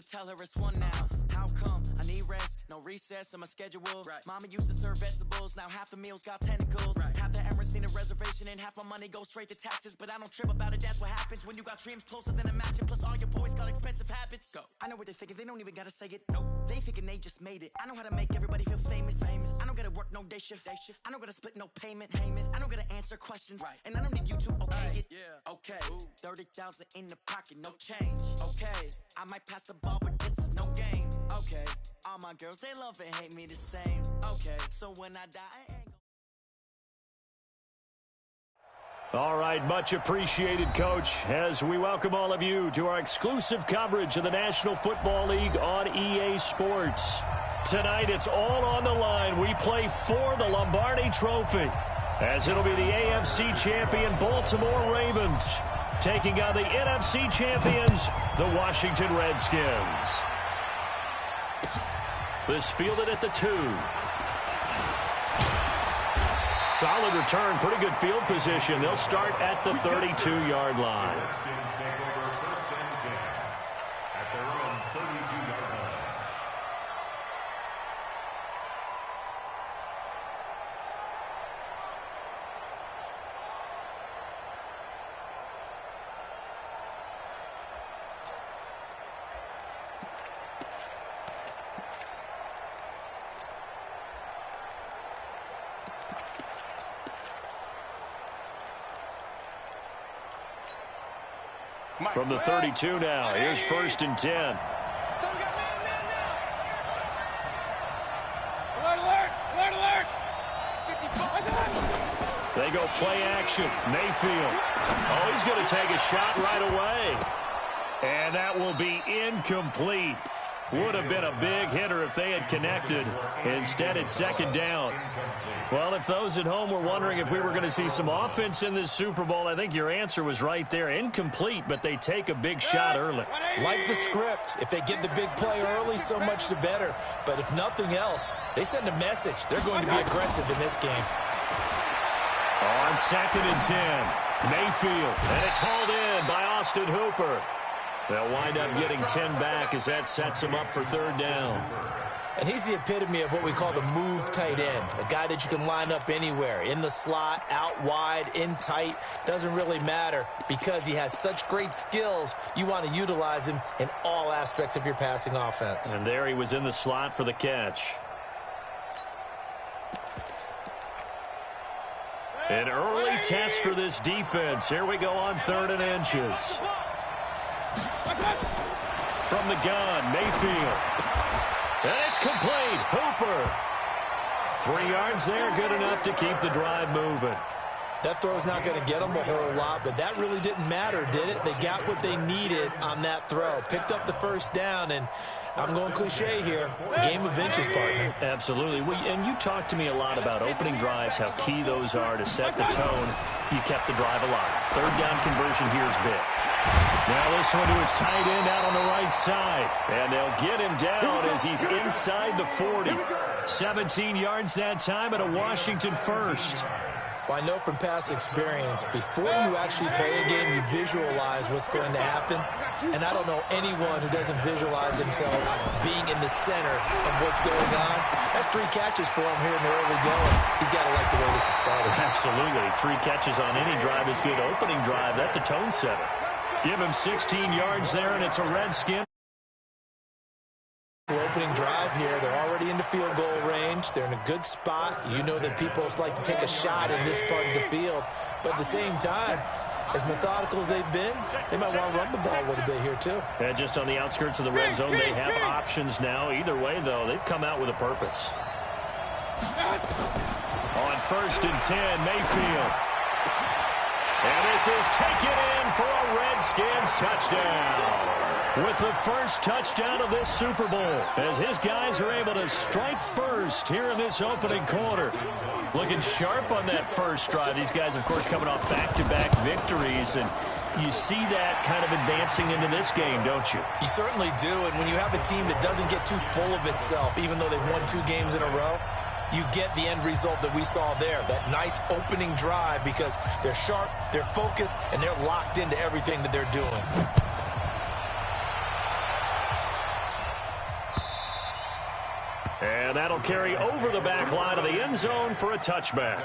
just tell her it's one now. How come? I need rest, no recess in my schedule. Right. Mama used to serve vegetables, now half the meals got tentacles. Right. Half the errands need a reservation and half my money goes straight to taxes. But I don't trip about it, that's what happens when you got dreams closer than a match. And plus all your boys got expensive habits. Go. I know what they're thinking, they don't even gotta say it. Nope. They thinking they just made it. I know how to make everybody feel famous. I don't gotta work no day shift. I don't gotta split no payment. I don't gotta answer questions. Right. And I don't need you to okay it. Yeah. Okay. Ooh. 30,000 in the pocket, no change. Okay. I might pass the ball, but this is no game. Okay. All my girls, they love and hate me the same. Okay. So when I die, I ain't All right, much appreciated, Coach, as we welcome all of you to our exclusive coverage of the National Football League on EA Sports. Tonight, it's all on the line. We play for the Lombardi Trophy, as it'll be the AFC champion Baltimore Ravens taking on the NFC champions, the Washington Redskins. This fielded at the 2. Solid return, pretty good field position. They'll start at the 32-yard line. Redskins take over first and 10 at their own 32-yard line. From the 32 now, here's first and 10. Alert, alert, alert, alert. 55. They go play action. Mayfield. Oh, he's going to take a shot right away. And that will be incomplete. Would have been a big hitter if they had connected. Instead, it's second down. Well, if those at home were wondering if we were going to see some offense in this Super Bowl, I think your answer was right there. Incomplete, but they take a big shot early. Like the script. If they get the big play early, so much the better. But if nothing else, they send a message. They're going to be aggressive in this game. On second and 10, Mayfield. And it's hauled in by Austin Hooper. They'll wind up getting 10 back as that sets them up for third down. And he's the epitome of what we call the move tight end, a guy that you can line up anywhere, in the slot, out wide, in tight, doesn't really matter because he has such great skills. You want to utilize him in all aspects of your passing offense. And there he was in the slot for the catch. An early test for this defense. Here we go on 3rd and inches. From the gun, Mayfield. And it's complete. Hooper. 3 yards there, good enough to keep the drive moving. That throw's not going to get them a whole lot, but that really didn't matter, did it? They got what they needed on that throw. Picked up the first down, and I'm going cliche here. Game of inches, partner. Absolutely. And you talked to me a lot about opening drives, how key those are to set the tone. You kept the drive alive. 3rd down conversion here is big. Now this one to his tight end out on the right side. And they'll get him down as he's inside the 40. 17 yards that time and a Washington first. Well, I know from past experience, before you actually play a game, you visualize what's going to happen. And I don't know anyone who doesn't visualize themselves being in the center of what's going on. That's 3 catches for him here in the early going. He's got to like the way this is started. Absolutely. 3 catches on any drive is good. Opening drive, that's a tone setter. Give him 16 yards there, and it's a Redskin. Opening drive here. They're already in the field goal range. They're in a good spot. You know that people like to take a shot in this part of the field. But at the same time, as methodical as they've been, they might want to run the ball a little bit here too. And just on the outskirts of the red zone, they have options now. Either way, though, they've come out with a purpose. On 1st and 10, Mayfield. And this is taken in for a Redskins touchdown. With the first touchdown of this Super Bowl, as his guys are able to strike first here in this opening quarter. Looking sharp on that first drive. These guys, of course, coming off back-to-back victories, and you see that kind of advancing into this game, don't you? You certainly do, and when you have a team that doesn't get too full of itself, even though they've won 2 games in a row, you get the end result that we saw there, that nice opening drive, because they're sharp, they're focused, and they're locked into everything that they're doing. And that'll carry over the back line of the end zone for a touchback.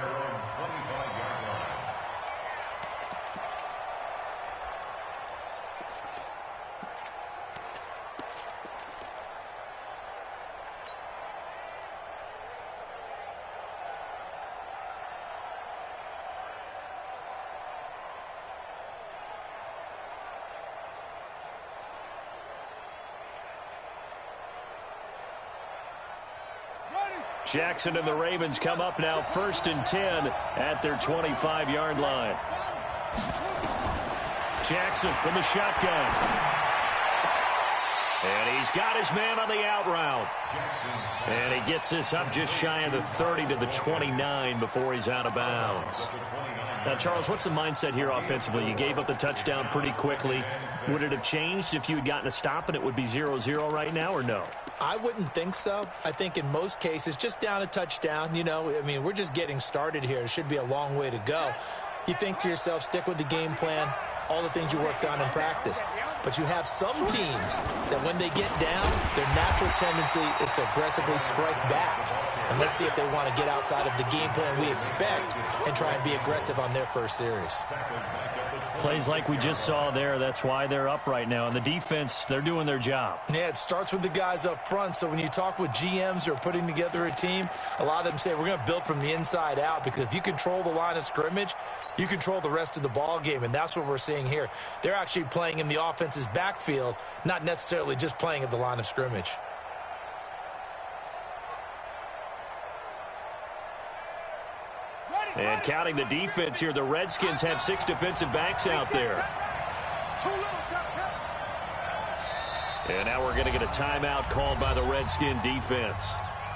Jackson and the Ravens come up now 1st and 10 at their 25-yard line. Jackson from the shotgun. And he's got his man on the out route. And he gets this up just shy of the 30 to the 29 before he's out of bounds. Now, Charles, what's the mindset here offensively? You gave up the touchdown pretty quickly. Would it have changed if you had gotten a stop and it would be 0-0 right now, or no? I wouldn't think so. I think in most cases, just down a touchdown, you know, I mean, we're just getting started here. It should be a long way to go. You think to yourself, stick with the game plan, all the things you worked on in practice. But you have some teams that when they get down, their natural tendency is to aggressively strike back. And let's see if they want to get outside of the game plan we expect and try and be aggressive on their first series. Plays like we just saw there, that's why they're up right now. And the defense, they're doing their job. Yeah, it starts with the guys up front. So when you talk with GMs who are putting together a team, a lot of them say we're going to build from the inside out, because if you control the line of scrimmage, you control the rest of the ball game, and that's what we're seeing here. They're actually playing in the offense's backfield, not necessarily just playing at the line of scrimmage. And counting the defense here, the Redskins have 6 defensive backs out there. And now we're going to get a timeout called by the Redskin defense.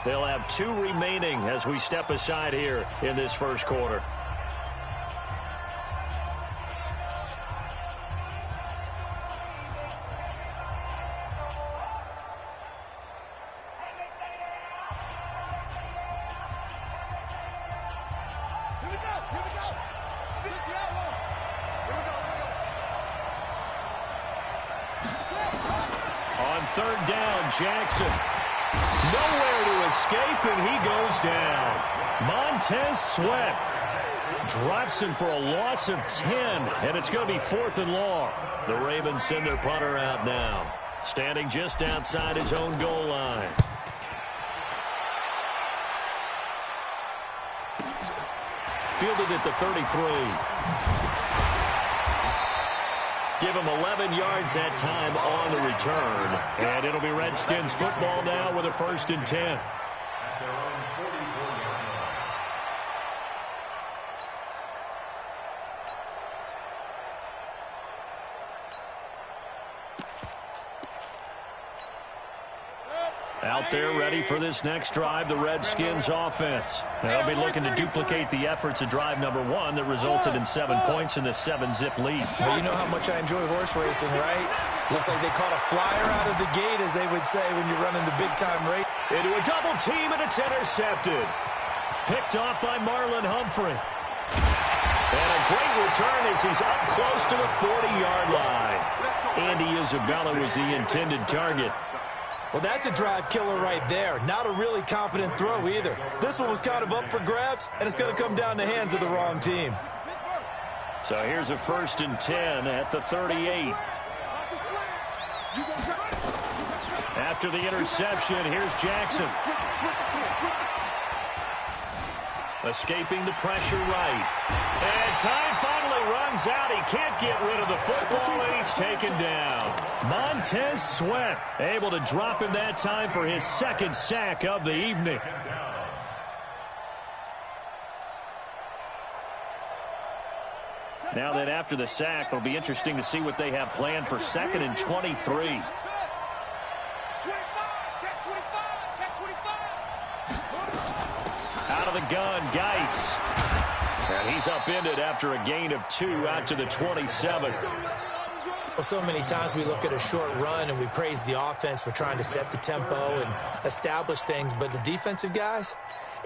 They'll have 2 remaining as we step aside here in this first quarter. Third down, Jackson. Nowhere to escape, and he goes down. Montez Sweat drops him for a loss of 10, and it's going to be 4th and long. The Ravens send their punter out now, standing just outside his own goal line. Fielded at the 33. Give him 11 yards that time on the return. And it'll be Redskins football now with a 1st and 10. Out there ready for this next drive, the Redskins offense. They'll be looking to duplicate the efforts of drive number 1 that resulted in 7 points in the 7-zip lead. Well, you know how much I enjoy horse racing, right? Looks like they caught a flyer out of the gate, as they would say when you're running the big-time race. Into a double team, and it's intercepted. Picked off by Marlon Humphrey. And a great return as he's up close to the 40-yard line. Andy Isabella was the intended target. Well, that's a drive killer right there. Not a really confident throw either. This one was kind of up for grabs, and it's going to come down the hands of the wrong team. So here's a 1st and 10 at the 38. After the interception, here's Jackson. Escaping the pressure right. And time finally runs out. He can't get rid of the football, and he's taken down. Montez Sweat able to drop him that time for his 2nd sack of the evening. Now that after the sack, it'll be interesting to see what they have planned for 2nd and 23. Out of the gun, Geis. And he's upended after a gain of 2 out to the 27. Well, so many times we look at a short run and we praise the offense for trying to set the tempo and establish things, but the defensive guys,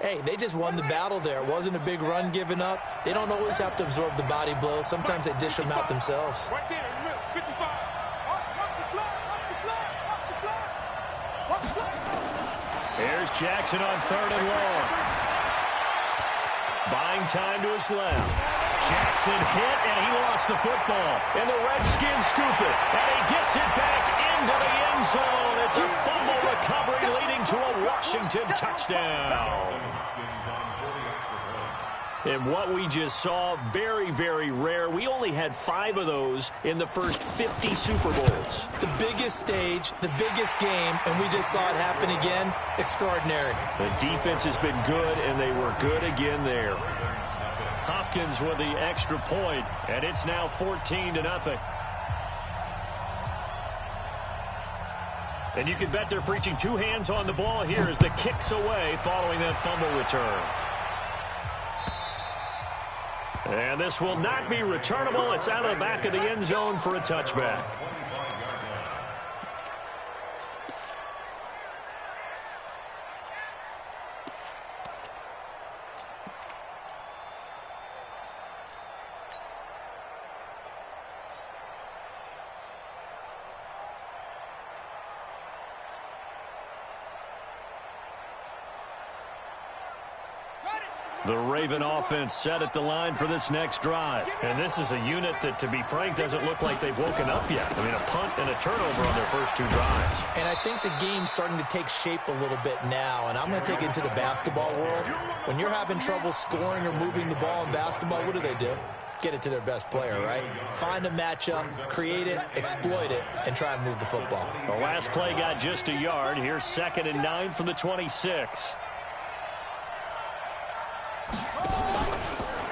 hey, they just won the battle there. It wasn't a big run given up. They don't always have to absorb the body blows. Sometimes they dish them out themselves. Here's Here's Jackson on 3rd and long. Buying time to his left. Jackson hit, and he lost the football. And the Redskins scoop it, and he gets it back into the end zone. It's a fumble recovery leading to a Washington touchdown. And what we just saw, very, very rare. We only had 5 of those in the first 50 Super Bowls. The biggest stage, the biggest game, and we just saw it happen again. Extraordinary. The defense has been good, and they were good again there. Hopkins with the extra point, and it's now 14-0. And you can bet they're preaching 2 hands on the ball here as the kick's away following that fumble return. And this will not be returnable. It's out of the back of the end zone for a touchback. The Raven offense set at the line for this next drive. And this is a unit that, to be frank, doesn't look like they've woken up yet. I mean, a punt and a turnover on their first 2 drives. And I think the game's starting to take shape a little bit now. And I'm going to take it to the basketball world. When you're having trouble scoring or moving the ball in basketball, what do? Get it to their best player, right? Find a matchup, create it, exploit it, and try and move the football. The last play got just a yard. Here's 2nd and 9 from the 26.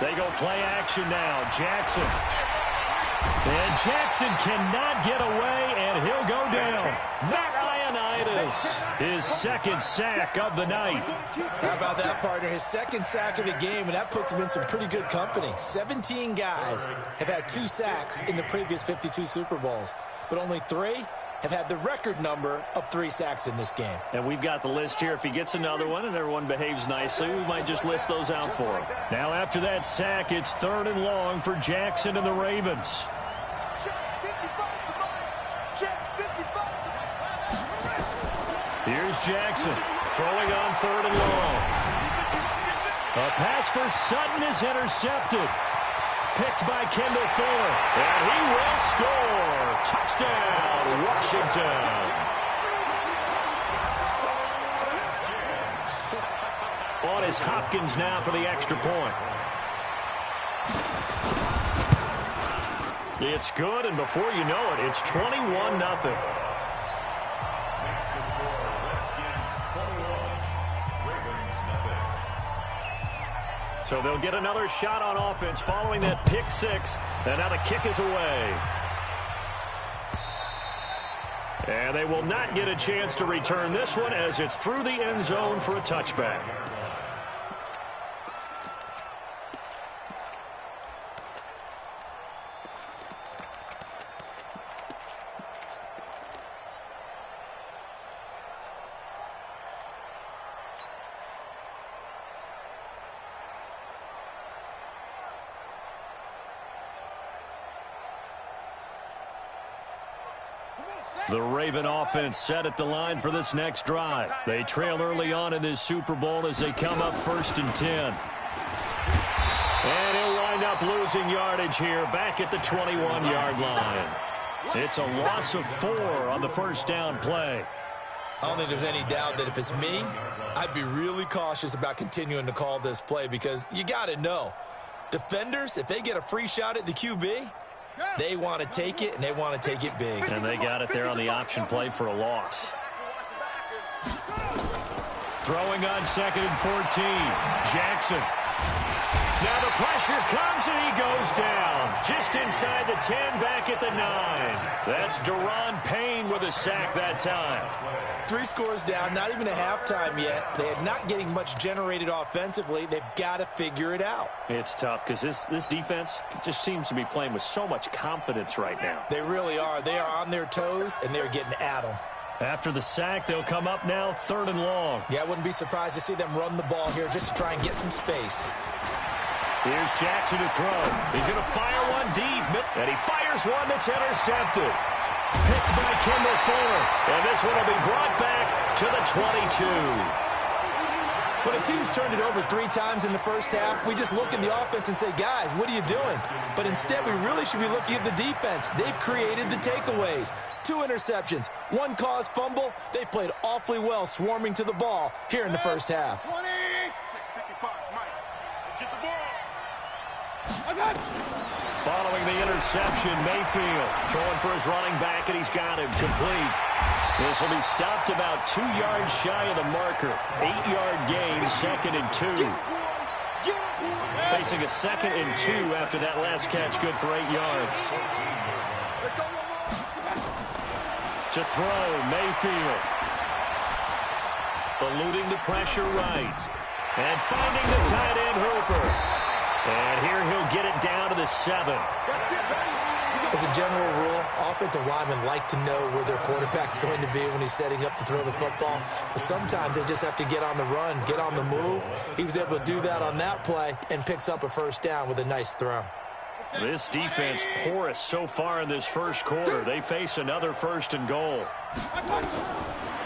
They go play action now. Jackson. And Jackson cannot get away, and he'll go down. Matt Ioannidis, his 2nd sack of the night. How about that, partner? His 2nd sack of the game, and that puts him in some pretty good company. 17 guys have had 2 sacks in the previous 52 Super Bowls, but only 3 have had the record number of 3 sacks in this game. And we've got the list here. If he gets another one and everyone behaves nicely, we might just list those out for him. Now, after that sack, it's 3rd and long for Jackson and the Ravens. Here's Jackson throwing on 3rd and long. A pass for Sutton is intercepted. Picked by Kendall Fuller. And he will score. Touchdown, Washington. On is Hopkins now for the extra point. It's good, and before you know it, it's 21-0. So they'll get another shot on offense following that pick 6. And now the kick is away. And they will not get a chance to return this one as it's through the end zone for a touchback. The Raven offense set at the line for this next drive. They trail early on in this Super Bowl as they come up 1st and 10. And he'll wind up losing yardage here back at the 21-yard line. It's a loss of 4 on the first down play. I don't think there's any doubt that if it's me, I'd be really cautious about continuing to call this play because you got to know, defenders, if they get a free shot at the QB, they want to take it, and they want to take it big. And they got it there on the option play for a loss. Throwing on 2nd and 14. Jackson. Now the pressure comes, and he goes down. Just inside the 10, back at the 9. That's Daron Payne with a sack that time. 3 scores down, not even a halftime yet. They are not getting much generated offensively. They've got to figure it out. It's tough because this defense just seems to be playing with so much confidence right now. They really are. They are on their toes, and they're getting at them. After the sack, they'll come up now 3rd and long. Yeah, I wouldn't be surprised to see them run the ball here just to try and get some space. Here's Jackson to throw. He's going to fire one deep, and he fires one that's intercepted. Picked by Kendall Fuller, and this one will be brought back to the 22. When a team's turned it over 3 times in the first half, we just look at the offense and say, guys, what are you doing? But instead, we really should be looking at the defense. They've created the takeaways. 2 interceptions, 1 caused fumble. They played awfully well swarming to the ball here in the first half. 20. Check 55, Mike. Get the ball. I got you. Following the interception, Mayfield throwing for his running back, and he's got him complete. This will be stopped about 2 yards shy of the marker. 8-yard gain, 2nd and 2. Facing a 2nd and 2 after that last catch, good for 8 yards. To throw, Mayfield. Eluding the pressure right. And finding the tight end, Hooper. And here he'll get it down to the 7. As a general rule, offensive linemen like to know where their quarterback's going to be when he's setting up to throw the football. But sometimes they just have to get on the run, get on the move. He was able to do that on that play and picks up a first down with a nice throw. This defense porous so far in this first quarter. They face another 1st and goal.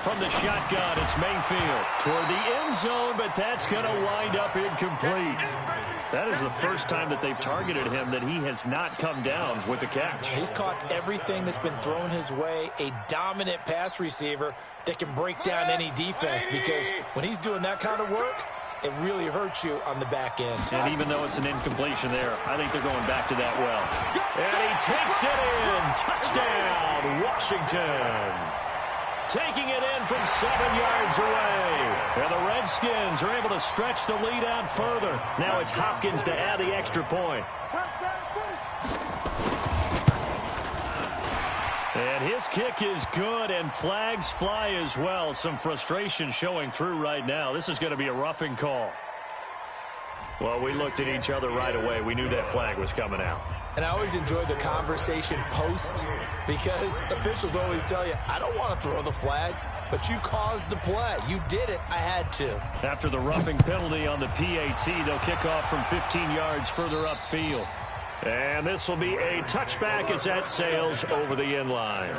From the shotgun, it's Mayfield toward the end zone, but that's going to wind up incomplete. That is the first time that they've targeted him that he has not come down with a catch. He's caught everything that's been thrown his way, a dominant pass receiver that can break down any defense, because when he's doing that kind of work, it really hurts you on the back end. And even though it's an incompletion there, I think they're going back to that well. And he takes it in. Touchdown, Washington. Taking it in from 7 yards away. And the Redskins are able to stretch the lead out further. Now it's Hopkins to add the extra point. And his kick is good, and flags fly as well. Some frustration showing through right now. This is going to be a roughing call. Well, we looked at each other right away. We knew that flag was coming out. And I always enjoy the conversation post, because officials always tell you, I don't want to throw the flag, but you caused the play. You did it. I had to. After the roughing penalty on the PAT, they'll kick off from 15 yards further upfield. And this will be a touchback as that sails over the end line.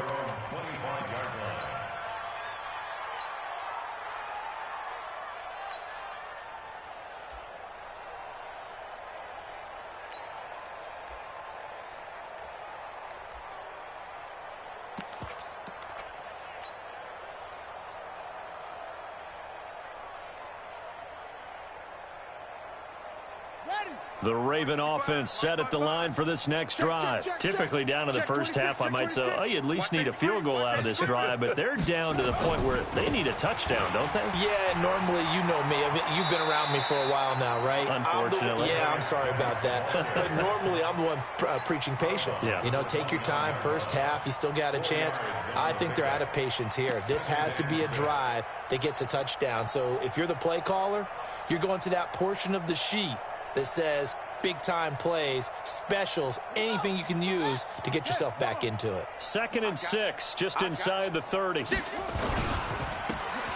The Raven offense set at the line for this next drive. Typically down to the first half, I might say, oh, you at least need a field goal out of this drive, but they're down to the point where they need a touchdown, don't they? Yeah, normally, you know me. I mean, you've been around me for a while now, right? Unfortunately. I'm sorry about that. But normally, I'm the one preaching patience. Yeah. You know, take your time. First half, you still got a chance. I think they're out of patience here. This has to be a drive that gets a touchdown. So if you're the play caller, you're going to that portion of the sheet that says big-time plays, specials, anything you can use to get yourself back into it. 2nd and 6, just inside the 30.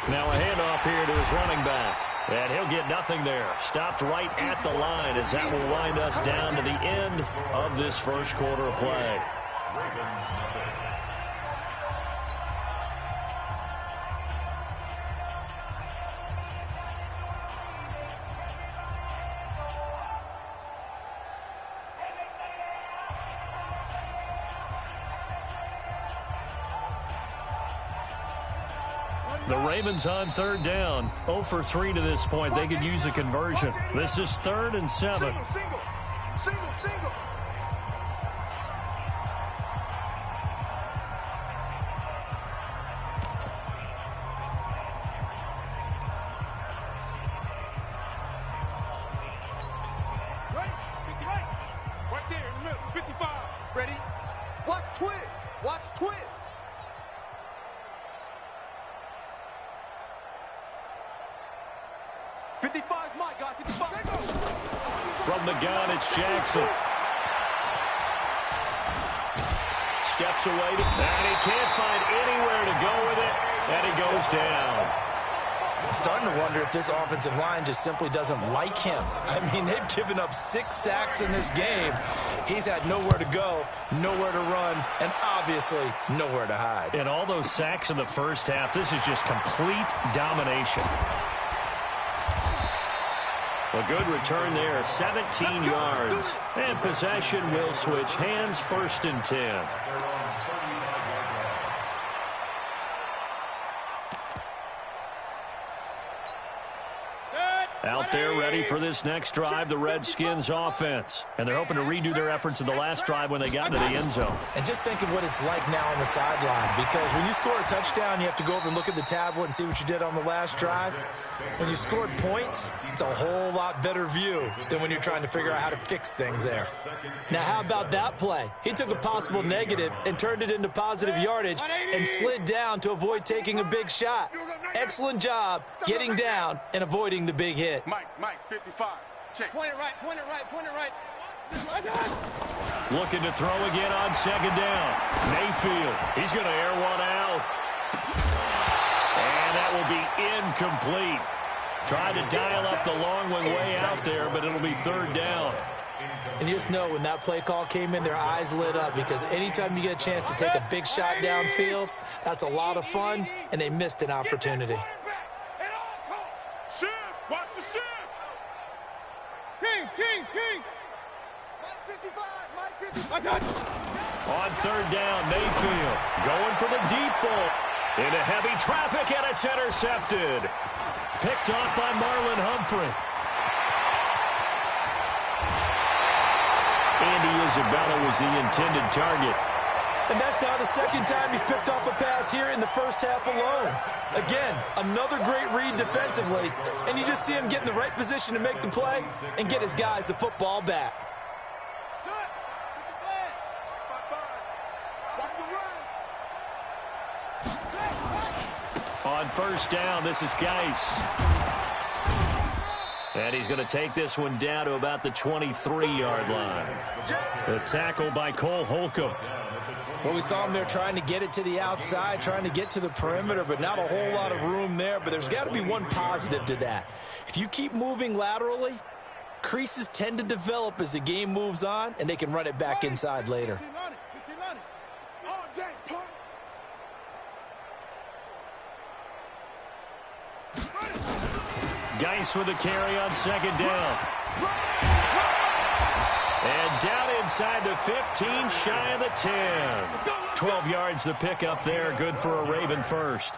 Now a handoff here to his running back. And he'll get nothing there. Stopped right at the line as that will wind us down to the end of this first quarter of play. The Ravens on 3rd down. 0 for 3 to this point. They could use a conversion. This is 3rd and 7. Single. Right there in the middle. 55. Ready? Watch twist. 55's my guy. 55. From the gun, it's Jackson. Steps away, and he can't find anywhere to go with it, and he goes down. I'm starting to wonder if this offensive line just simply doesn't like him. I mean, they've given up 6 sacks in this game. He's had nowhere to go, nowhere to run, and obviously nowhere to hide. And all those sacks in the first half, this is just complete domination. A good return there, 17 yards. And possession will switch hands, 1st and 10. Out there ready for this next drive, the Redskins offense. And they're hoping to redo their efforts in the last drive when they got into the end zone. And just think of what it's like now on the sideline, because when you score a touchdown, you have to go over and look at the tablet and see what you did on the last drive. When you scored points, it's a whole lot better view than when you're trying to figure out how to fix things there. Now, how about that play? He took a possible negative and turned it into positive yardage and slid down to avoid taking a big shot. Excellent job getting down and avoiding the big hit. Mike, 55. Check. Point it right. Looking to throw again on 2nd down. Mayfield, he's going to air one out. And that will be incomplete. Tried to dial up the long one way out there, but it'll be 3rd down. And you just know when that play call came in, their eyes lit up, because anytime you get a chance to take a big shot downfield, that's a lot of fun, and they missed an opportunity. Watch the shift. King. Mike 55. On 3rd down, Mayfield going for the deep ball. Into heavy traffic, and it's intercepted. Picked off by Marlon Humphrey. Andy Isabella was the intended target. And that's now the 2nd time he's picked off a pass here in the first half alone. Again, another great read defensively, and you just see him get in the right position to make the play and get his guys the football back. On 1st down, this is Geis. And he's going to take this one down to about the 23-yard line. The tackle by Cole Holcomb. Well, we saw him there trying to get it to the outside, trying to get to the perimeter, but not a whole lot of room there. But there's got to be one positive to that. If you keep moving laterally, creases tend to develop as the game moves on, and they can run it back inside later. Geis with a carry on 2nd down. And down inside the 15, shy of the 10. 12 yards to pick up there, good for a Raven first.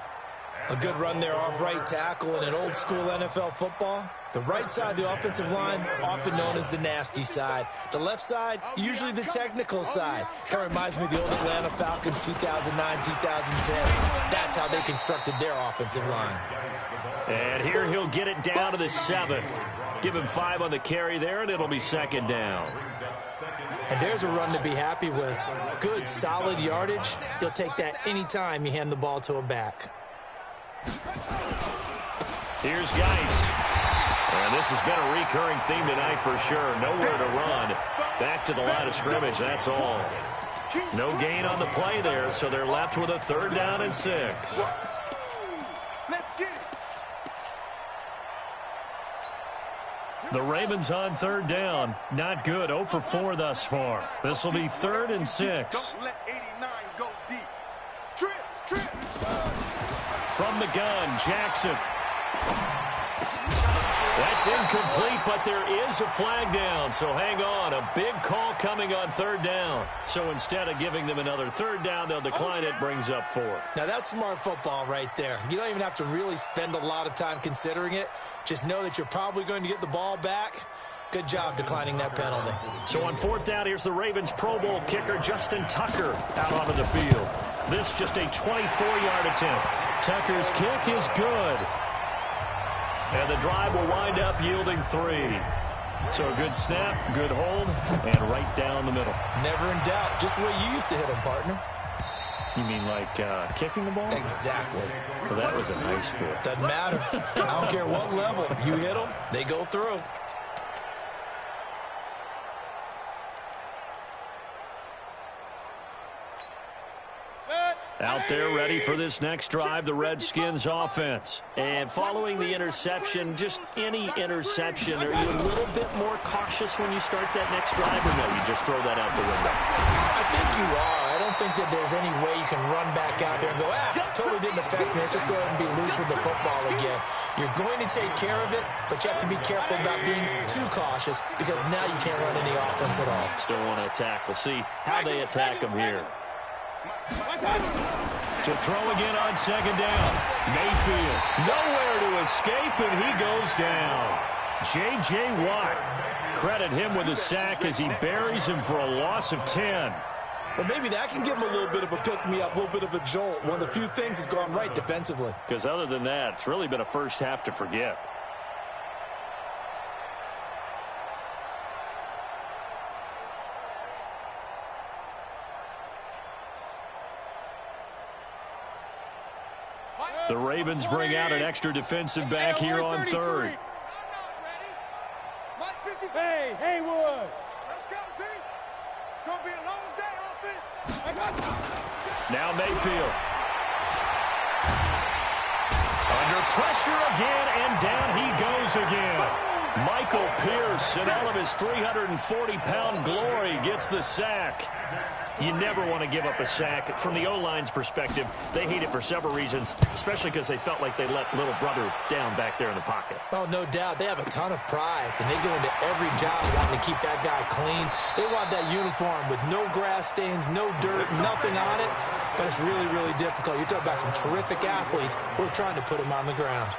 A good run there off right tackle in an old-school NFL football. The right side of the offensive line, often known as the nasty side. The left side, usually the technical side. Kind of reminds me of the old Atlanta Falcons 2009, 2010. That's how they constructed their offensive line. And here he'll get it down to the 7. Give him 5 on the carry there, and it'll be 2nd down. And there's a run to be happy with. Good, solid yardage. He'll take that anytime you hand the ball to a back. Here's Geis. And this has been a recurring theme tonight for sure. Nowhere to run. Back to the line of scrimmage, that's all. No gain on the play there, so they're left with a 3rd down and 6. The Ravens on 3rd down. Not good. 0 for 4 thus far. This will be 3rd and 6. Don't let 89 go deep. Trips. From the gun, Jackson. That's incomplete, but there is a flag down, so hang on. A big call coming on 3rd down. So instead of giving them another 3rd down, they'll decline it, brings up 4. Now, that's smart football right there. You don't even have to really spend a lot of time considering it. Just know that you're probably going to get the ball back. Good job declining that penalty. So on 4th down, here's the Ravens Pro Bowl kicker, Justin Tucker, out onto the field. This just a 24-yard attempt. Tucker's kick is good. And the drive will wind up yielding 3. So a good snap, good hold, and right down the middle. Never in doubt. Just the way you used to hit them, partner. You mean like kicking the ball? Exactly. Well, that was a nice sport. Doesn't matter. I don't care what level. You hit them, they go through. Out there ready for this next drive, the Redskins offense. And following the interception, just any interception, are you a little bit more cautious when you start that next drive, or no, you just throw that out the window? I I think you are. I don't think that there's any way you can run back out there and go, totally didn't affect me. Let's just go ahead and be loose with the football again. You're going to take care of it, but you have to be careful about being too cautious because now you can't run any offense at all. Still want to attack. We'll see how they attack him here. To throw again on second down. Mayfield nowhere to escape, and he goes down. J.J. Watt. Credit him with a sack as he buries him for a loss of 10. Well, maybe that can give him a little bit of a pick-me-up, a little bit of a jolt. One of the few things that's gone right defensively. Because other than that, it's really been a first half to forget. The Ravens bring out an extra defensive back here on third. Hey, Haywood. Let's go, team. It's going to be a long day offense. Now Mayfield. Under pressure again, and down he goes again. Michael Pierce, in all of his 340-pound glory, gets the sack. You never want to give up a sack. From the O-line's perspective, they hate it for several reasons, especially because they felt like they let little brother down back there in the pocket. Oh, no doubt. They have a ton of pride, and they go into every job wanting to keep that guy clean. They want that uniform with no grass stains, no dirt, nothing on it, but it's really, really difficult. You're talking about some terrific athletes who are trying to put him on the ground.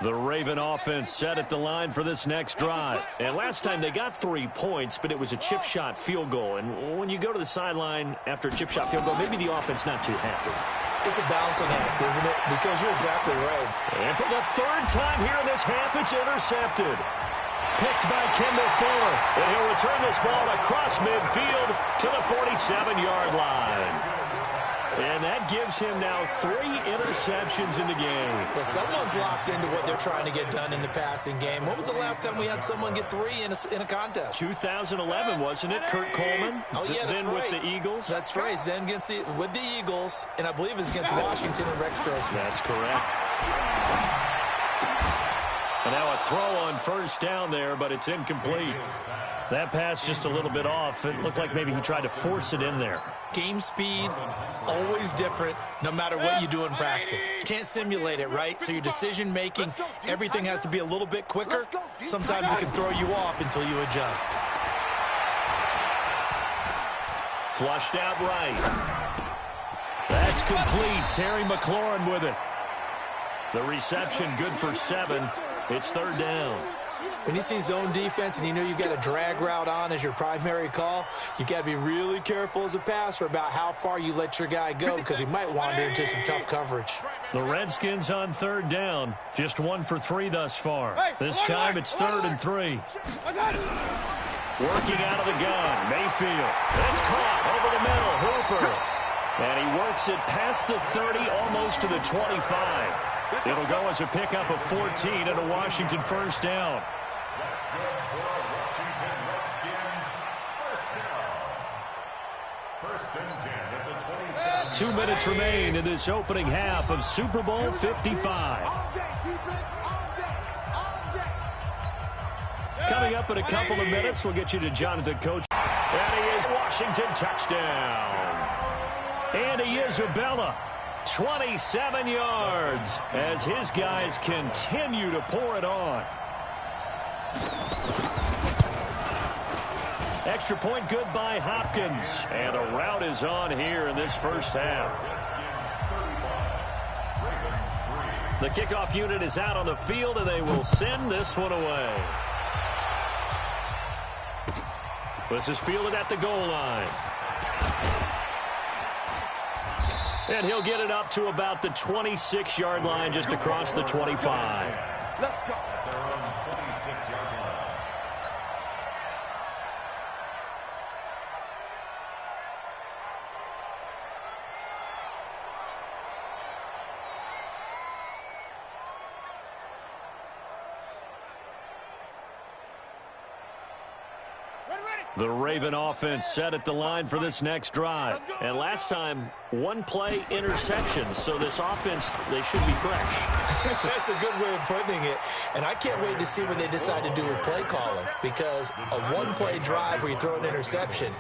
The Raven offense set at the line for this next drive. And last time they got 3 points, but it was a chip shot field goal. And when you go to the sideline after a chip shot field goal, maybe the offense not too happy. It's a balancing act, isn't it? Because you're exactly right. And for the third time here in this half, it's intercepted. Picked by Kendall Fuller. And he'll return this ball across midfield to the 47-yard line. And that gives him now 3 interceptions in the game. Well, someone's locked into what they're trying to get done in the passing game. When was the last time we had someone get 3 in a contest? 2011, wasn't it? Kurt Coleman? Oh, yeah, that's then right. with the Eagles? That's right. Then with the Eagles, and I believe it's against Washington and Rex Grossman. That's correct. And now a throw on first down there, but it's incomplete. That pass just a little bit off. It looked like maybe he tried to force it in there. Game speed, always different, no matter what you do in practice. You can't simulate it, right? So your decision-making, everything has to be a little bit quicker. Sometimes it can throw you off until you adjust. Flushed out right. That's complete. Terry McLaurin with it. The reception good for 7. It's third down. When you see zone defense and you know you've got a drag route on as your primary call, you got to be really careful as a passer about how far you let your guy go because he might wander into some tough coverage. The Redskins on third down. Just 1 for 3 thus far. This time it's 3rd and 3. Working out of the gun. Mayfield. It's caught over the middle. Hooper. And he works it past the 30, almost to the 25. It'll go as a pickup of 14 and a Washington first down. That's good for Washington Redskins. First down. 1st and 10 at the 27. 2 minutes remain in this opening half of Super Bowl 55. Coming up in a couple of minutes, we'll get you to Jonathan Coach. And he is Washington touchdown. Andy Isabella, 27 yards as his guys continue to pour it on. Extra point good by Hopkins. And a rout is on here in this first half. The kickoff unit is out on the field, and they will send this one away. This is fielded at the goal line. And he'll get it up to about the 26-yard line, just across the 25. Let's go. At their own 26-yard line. Ready, ready. The Raven offense set at the line for this next drive. And last time, one-play interception. So this offense, they should be fresh. That's a good way of putting it. And I can't wait to see what they decide to do with play calling. Because a one-play drive where you throw an interception,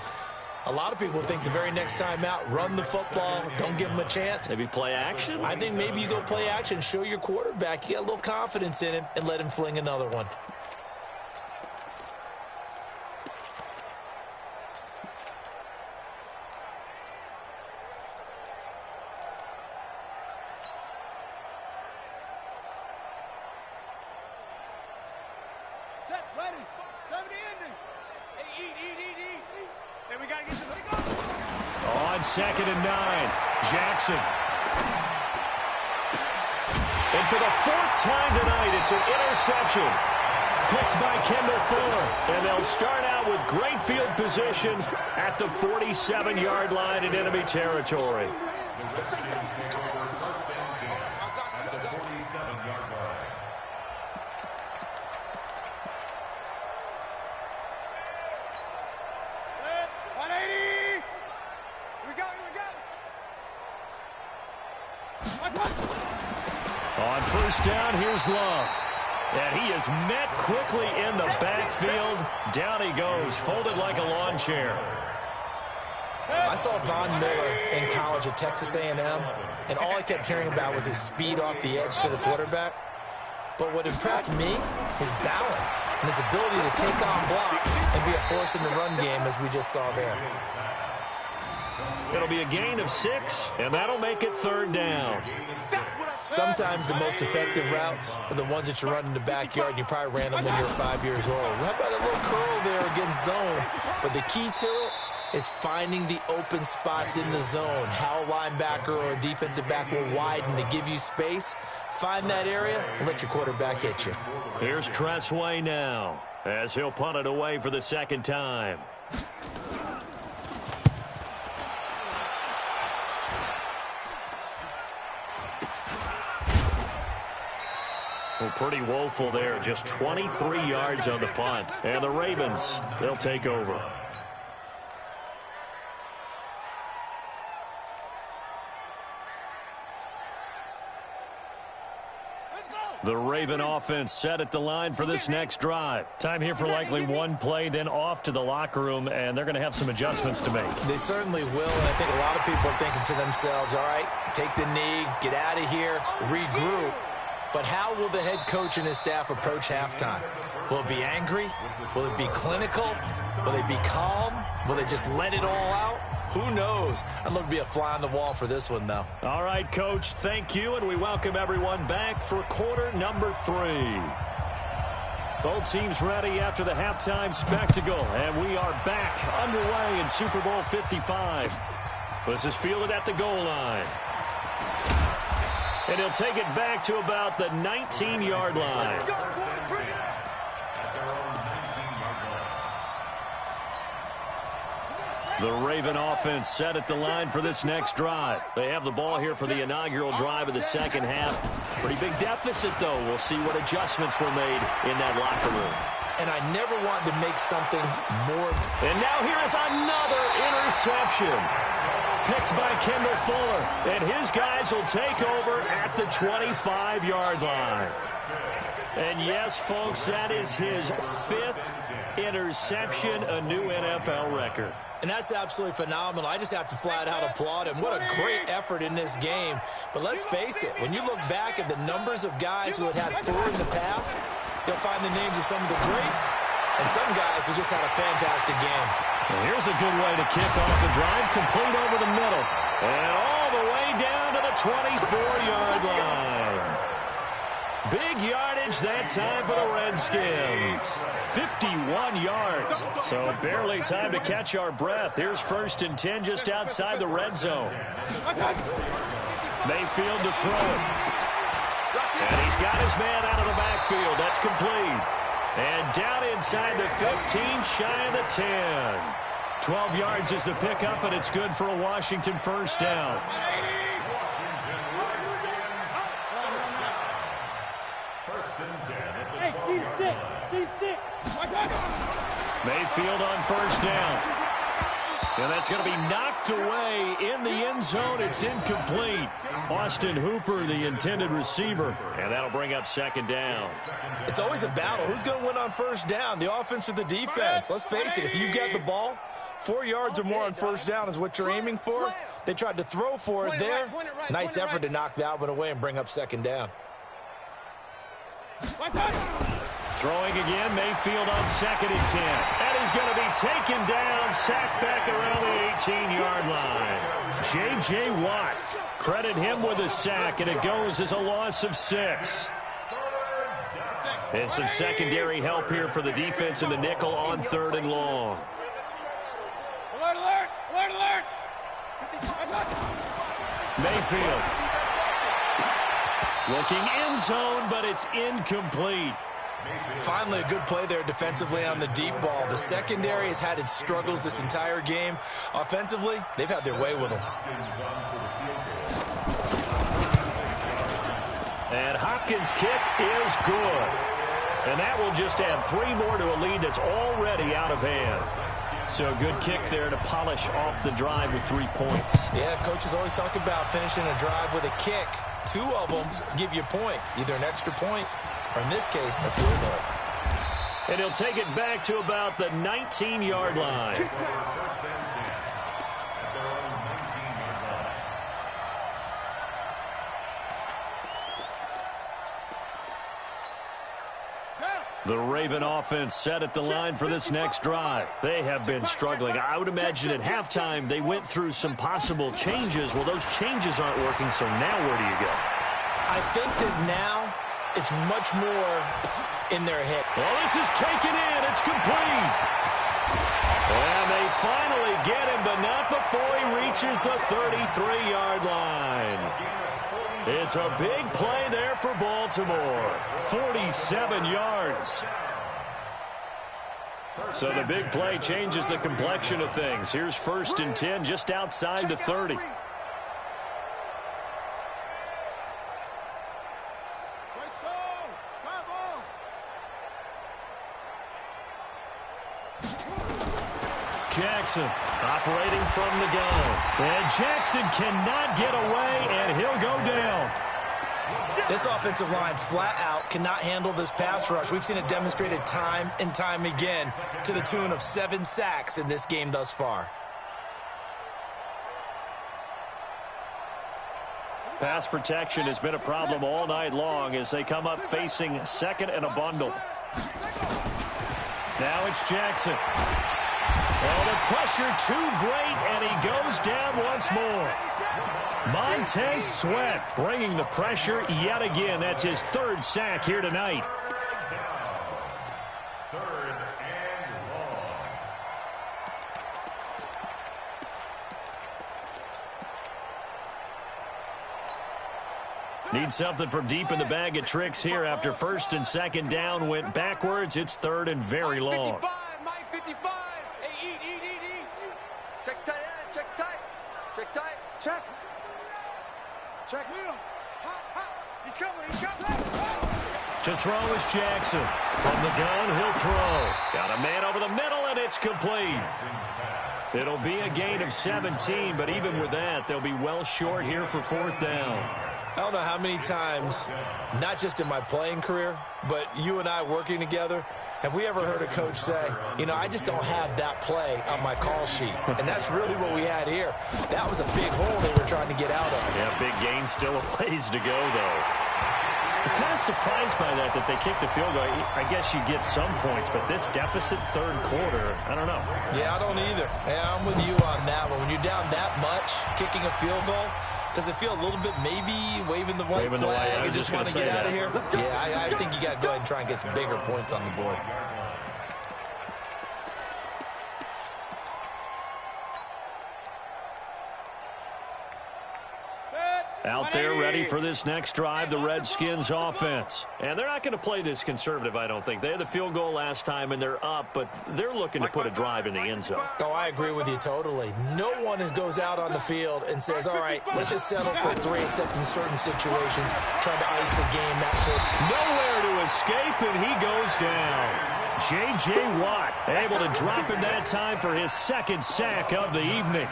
a lot of people think the very next time out, run the football, don't give them a chance. Maybe play action? I think maybe you go play action, show your quarterback, you get a little confidence in him, and let him fling another one. On 2nd and 9, Jackson. And for the 4th time tonight, it's an interception. Picked by Kendall Fuller. And they'll start out with great field position at the 47-yard line in enemy territory. On 1st down, here's Love. And he is met quickly in the backfield. Down he goes, folded like a lawn chair. I saw Von Miller in college at Texas A&M, and all I kept hearing about was his speed off the edge to the quarterback. But what impressed me, his balance and his ability to take on blocks and be a force in the run game, as we just saw there. It'll be a gain of 6, and that'll make it 3rd down. Sometimes the most effective routes are the ones that you run in the backyard, and you probably ran them when you were 5 years old. How about a little curl there against zone? But the key to it is finding the open spots in the zone. How a linebacker or a defensive back will widen to give you space. Find that area and let your quarterback hit you. Here's Tressway now as he'll punt it away for the 2nd time. Well, pretty woeful there. Just 23 yards on the punt. And the Ravens, they'll take over. The Raven offense set at the line for this next drive. Time here for likely one play, then off to the locker room, and they're going to have some adjustments to make. They certainly will, and I think a lot of people are thinking to themselves, all right, take the knee, get out of here, regroup. But how will the head coach and his staff approach halftime? Will it be angry? Will it be clinical? Will they be calm? Will they just let it all out? Who knows? I'd love to be a fly on the wall for this one, though. All right, Coach, thank you, and we welcome everyone back for quarter number 3. Both teams ready after the halftime spectacle, and we are back underway in Super Bowl 55. This is fielded at the goal line. And he'll take it back to about the 19-yard line. The Raven offense set at the line for this next drive. They have the ball here for the inaugural drive of the second half. Pretty big deficit, though. We'll see what adjustments were made in that locker room. And I never wanted to make something more. And now here is another interception. Picked by Kendall Fuller. And his guys will take over at the 25-yard line. And yes, folks, that is his 5th interception, a new NFL record. And that's absolutely phenomenal. I just have to flat out applaud him. What a great effort in this game. But let's face it, when you look back at the numbers of guys who had 4 in the past, you'll find the names of some of the greats and some guys who just had a fantastic game. Well, here's a good way to kick off the drive, complete over the middle. And all the way down to the 24-yard line. Big yardage that time for the Redskins. 51 yards. So barely time to catch our breath. Here's 1st and 10 just outside the red zone. Mayfield to throw it. And he's got his man out of the backfield. That's complete. And down inside the 15, shy of the 10. 12 yards is the pickup, and it's good for a Washington 1st down. Mayfield on first down. And that's going to be knocked away in the end zone. It's incomplete. Austin Hooper, the intended receiver. And that'll bring up second down. It's always a battle. Who's going to win on first down, the offense or the defense? Let's face it, if you've got the ball, 4 yards or more on first down is what you're aiming for. They tried to throw for it there. Nice effort to knock that one away and bring up second down. Throwing again, Mayfield on 2nd and 10. And he's going to be taken down, sacked back around the 18-yard line. J.J. Watt, credit him with a sack, and it goes as a loss of 6. And some secondary help here for the defense in the nickel on 3rd and long. Alert, alert, alert, alert. Mayfield looking end zone, but it's incomplete. Finally, a good play there defensively on the deep ball. The secondary has had its struggles this entire game. Offensively, they've had their way with them. And Hopkins' kick is good. And that will just add 3 more to a lead that's already out of hand. So a good kick there to polish off the drive with 3 points. Yeah, coaches always talk about finishing a drive with a kick. 2 of them give you points, either an extra point or, in this case, a field goal. And he'll take it back to about the 19-yard line. The Raven offense set at the line for this next drive. They have been struggling. I would imagine at halftime they went through some possible changes. Well, those changes aren't working, so now where do you go? I think that now it's much more in their head. Well, this is taken in. It's complete. And they finally get him, but not before he reaches the 33-yard line. It's a big play there for Baltimore. 47 yards. So the big play changes the complexion of things. Here's 1st and 10 just outside the 30. Jackson operating from the gun. And Jackson cannot get away, and he'll go down. This offensive line flat out cannot handle this pass rush. We've seen it demonstrated time and time again to the tune of 7 sacks in this game thus far. Pass protection has been a problem all night long as they come up facing 2nd and a bundle. Now it's Jackson. Well, the pressure too great, and he goes down once more. Montez Sweat bringing the pressure yet again. That's his 3rd sack here tonight. 3rd and long. Need something from deep in the bag of tricks here after 1st and 2nd down went backwards. It's 3rd and very long. Mike 55. Hey, eat. Check tight end, check tight. Check tight. Check. Check. He's coming. To throw is Jackson. From the gun, he'll throw. Got a man over the middle, and it's complete. It'll be a gain of 17, but even with that, they'll be well short here for 4th down. I don't know how many times, not just in my playing career, but you and I working together, have we ever heard a coach say, you know, I just don't have that play on my call sheet. And that's really what we had here. That was a big hole they were trying to get out of. Yeah, big gain, still a ways to go, though. I'm kind of surprised by that they kicked the field goal. I guess you get some points, but this deficit 3rd quarter, I don't know. Yeah, I don't either. Yeah, I'm with you on that one. When you're down that much, kicking a field goal, does it feel a little bit maybe waving the white flag and just want to get out of here? Yeah, I think you got to go ahead and try and get some bigger points on the board. Out there ready for this next drive, the Redskins offense. And they're not going to play this conservative, I don't think. They had the field goal last time, and they're up, but they're looking to put a drive in the end zone. Oh, I agree with you totally. No one goes out on the field and says, all right, let's just settle for 3, except in certain situations, trying to ice a game, that sort of. Nowhere to escape, and he goes down. J.J. Watt able to drop in that time for his second sack of the evening.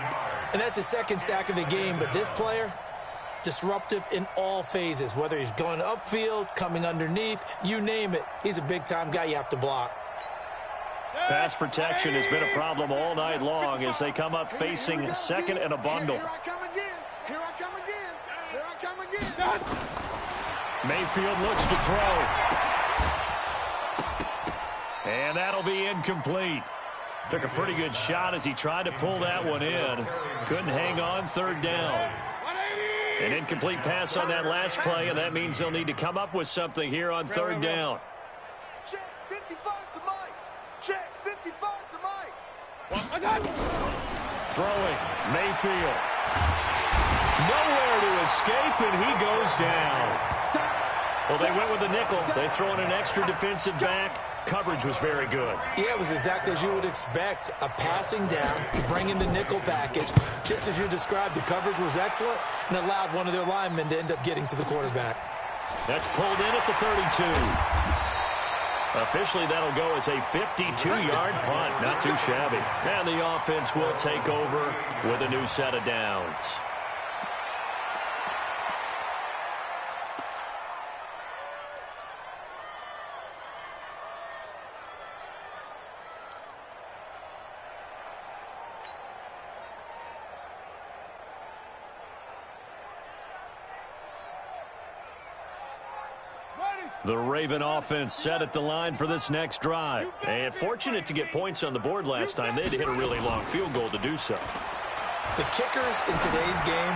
And that's his second sack of the game, but this player, disruptive in all phases, whether he's going upfield, coming underneath, you name it. He's a big-time guy you have to block. Pass protection has been a problem all night long as they come up facing second and a bundle. Here I come again. Here I come again. Here I come again. Mayfield looks to throw. And that'll be incomplete. Took a pretty good shot as he tried to pull that one in. Couldn't hang on, third down. An incomplete pass on that last play, and that means they'll need to come up with something here on third down. Check 55 to Mike. Check 55 to Mike. Throwing, Mayfield. Nowhere to escape, and he goes down. Well, they went with the nickel. They throw in an extra defensive back. Coverage was very good. Yeah, it was exactly as you would expect. A passing down, you bring in the nickel package. Just as you described, the coverage was excellent and allowed one of their linemen to end up getting to the quarterback. That's pulled in at the 32. Officially, that'll go as a 52-yard punt. Not too shabby. And the offense will take over with a new set of downs. The Raven offense set at the line for this next drive. And fortunate to get points on the board last time. They had to hit a really long field goal to do so. The kickers in today's game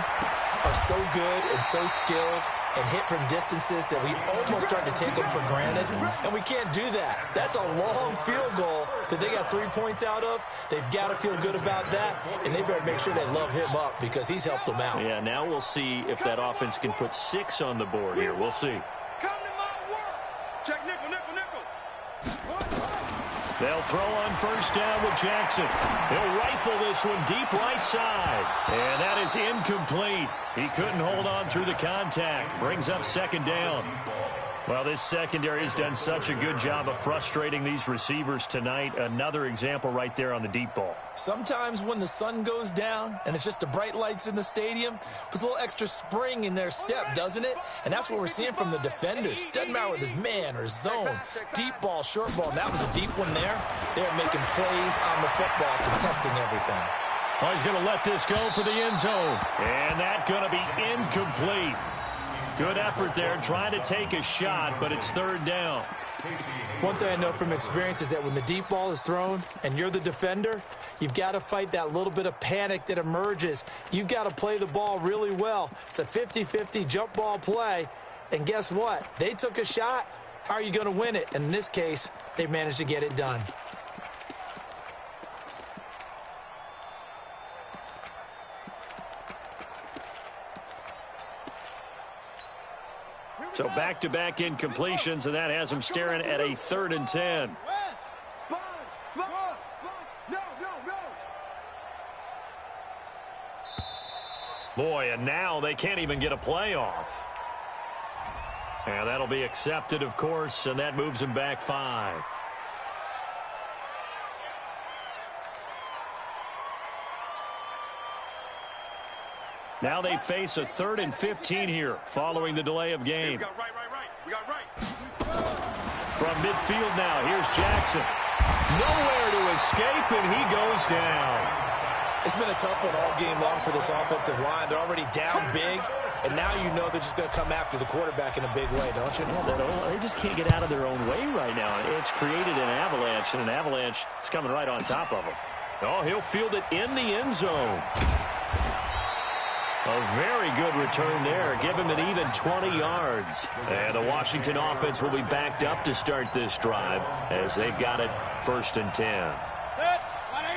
are so good and so skilled and hit from distances that we almost start to take them for granted. And we can't do that. That's a long field goal that they got 3 points out of. They've got to feel good about that. And they better make sure they love him up because he's helped them out. Yeah, now we'll see if that offense can put 6 on the board here. We'll see. Check nickel, nickel, nickel. They'll throw on first down with Jackson. He'll rifle this one deep right side. And that is incomplete. He couldn't hold on through the contact. Brings up second down. Well, this secondary has done such a good job of frustrating these receivers tonight. Another example right there on the deep ball. Sometimes when the sun goes down and it's just the bright lights in the stadium, puts a little extra spring in their step, doesn't it? And that's what we're seeing from the defenders. Doesn't matter whether it's man or zone, deep ball, short ball. That was a deep one there. They're making plays on the football, contesting everything. Oh, he's going to let this go for the end zone. And that's going to be incomplete. Good effort there, trying to take a shot, but it's third down. One thing I know from experience is that when the deep ball is thrown and you're the defender, you've got to fight that little bit of panic that emerges. You've got to play the ball really well. It's a 50-50 jump ball play, and guess what? They took a shot. How are you going to win it? And in this case, they managed to get it done. So back-to-back incompletions, and that has them staring at a 3rd and 10. Boy, and now they can't even get a playoff. And that'll be accepted, of course, and that moves them back 5. Now they face a 3rd and 15 here following the delay of game. We got right. From midfield now, here's Jackson. Nowhere to escape, and he goes down. It's been a tough one all game long for this offensive line. They're already down big, and now you know they're just going to come after the quarterback in a big way, don't you? Yeah, they just can't get out of their own way right now. It's created an avalanche, and an avalanche is coming right on top of them. Oh, he'll field it in the end zone. A very good return there. Give him an even 20 yards. And the Washington offense will be backed up to start this drive as they've got it 1st and 10.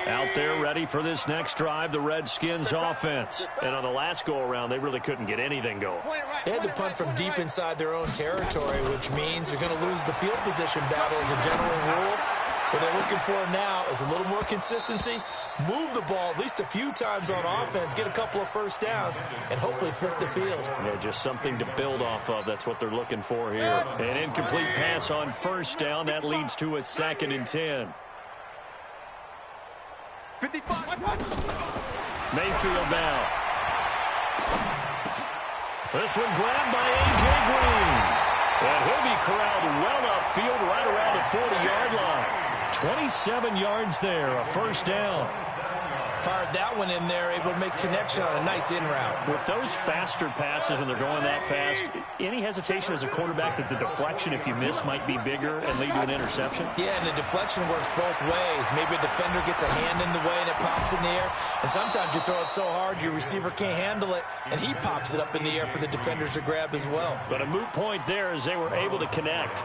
Out there ready for this next drive, the Redskins offense. And on the last go-around, they really couldn't get anything going. They had to punt from deep inside their own territory, which means you're going to lose the field position battle as a general rule. What they're looking for now is a little more consistency, move the ball at least a few times on offense, get a couple of first downs, and hopefully flip the field. Yeah, just something to build off of. That's what they're looking for here. An incomplete pass on first down. That leads to a 2nd and 10. 55. Mayfield now. This one grabbed by A.J. Green. And he'll be corralled well upfield right around the 40-yard line. 27 yards there, a first down. Fired that one in there, able to make connection on a nice in route. With those faster passes and they're going that fast, any hesitation as a quarterback that the deflection, if you miss, might be bigger and lead to an interception? Yeah, and the deflection works both ways. Maybe a defender gets a hand in the way and it pops in the air. And sometimes you throw it so hard your receiver can't handle it, and he pops it up in the air for the defenders to grab as well. But a moot point there as they were able to connect.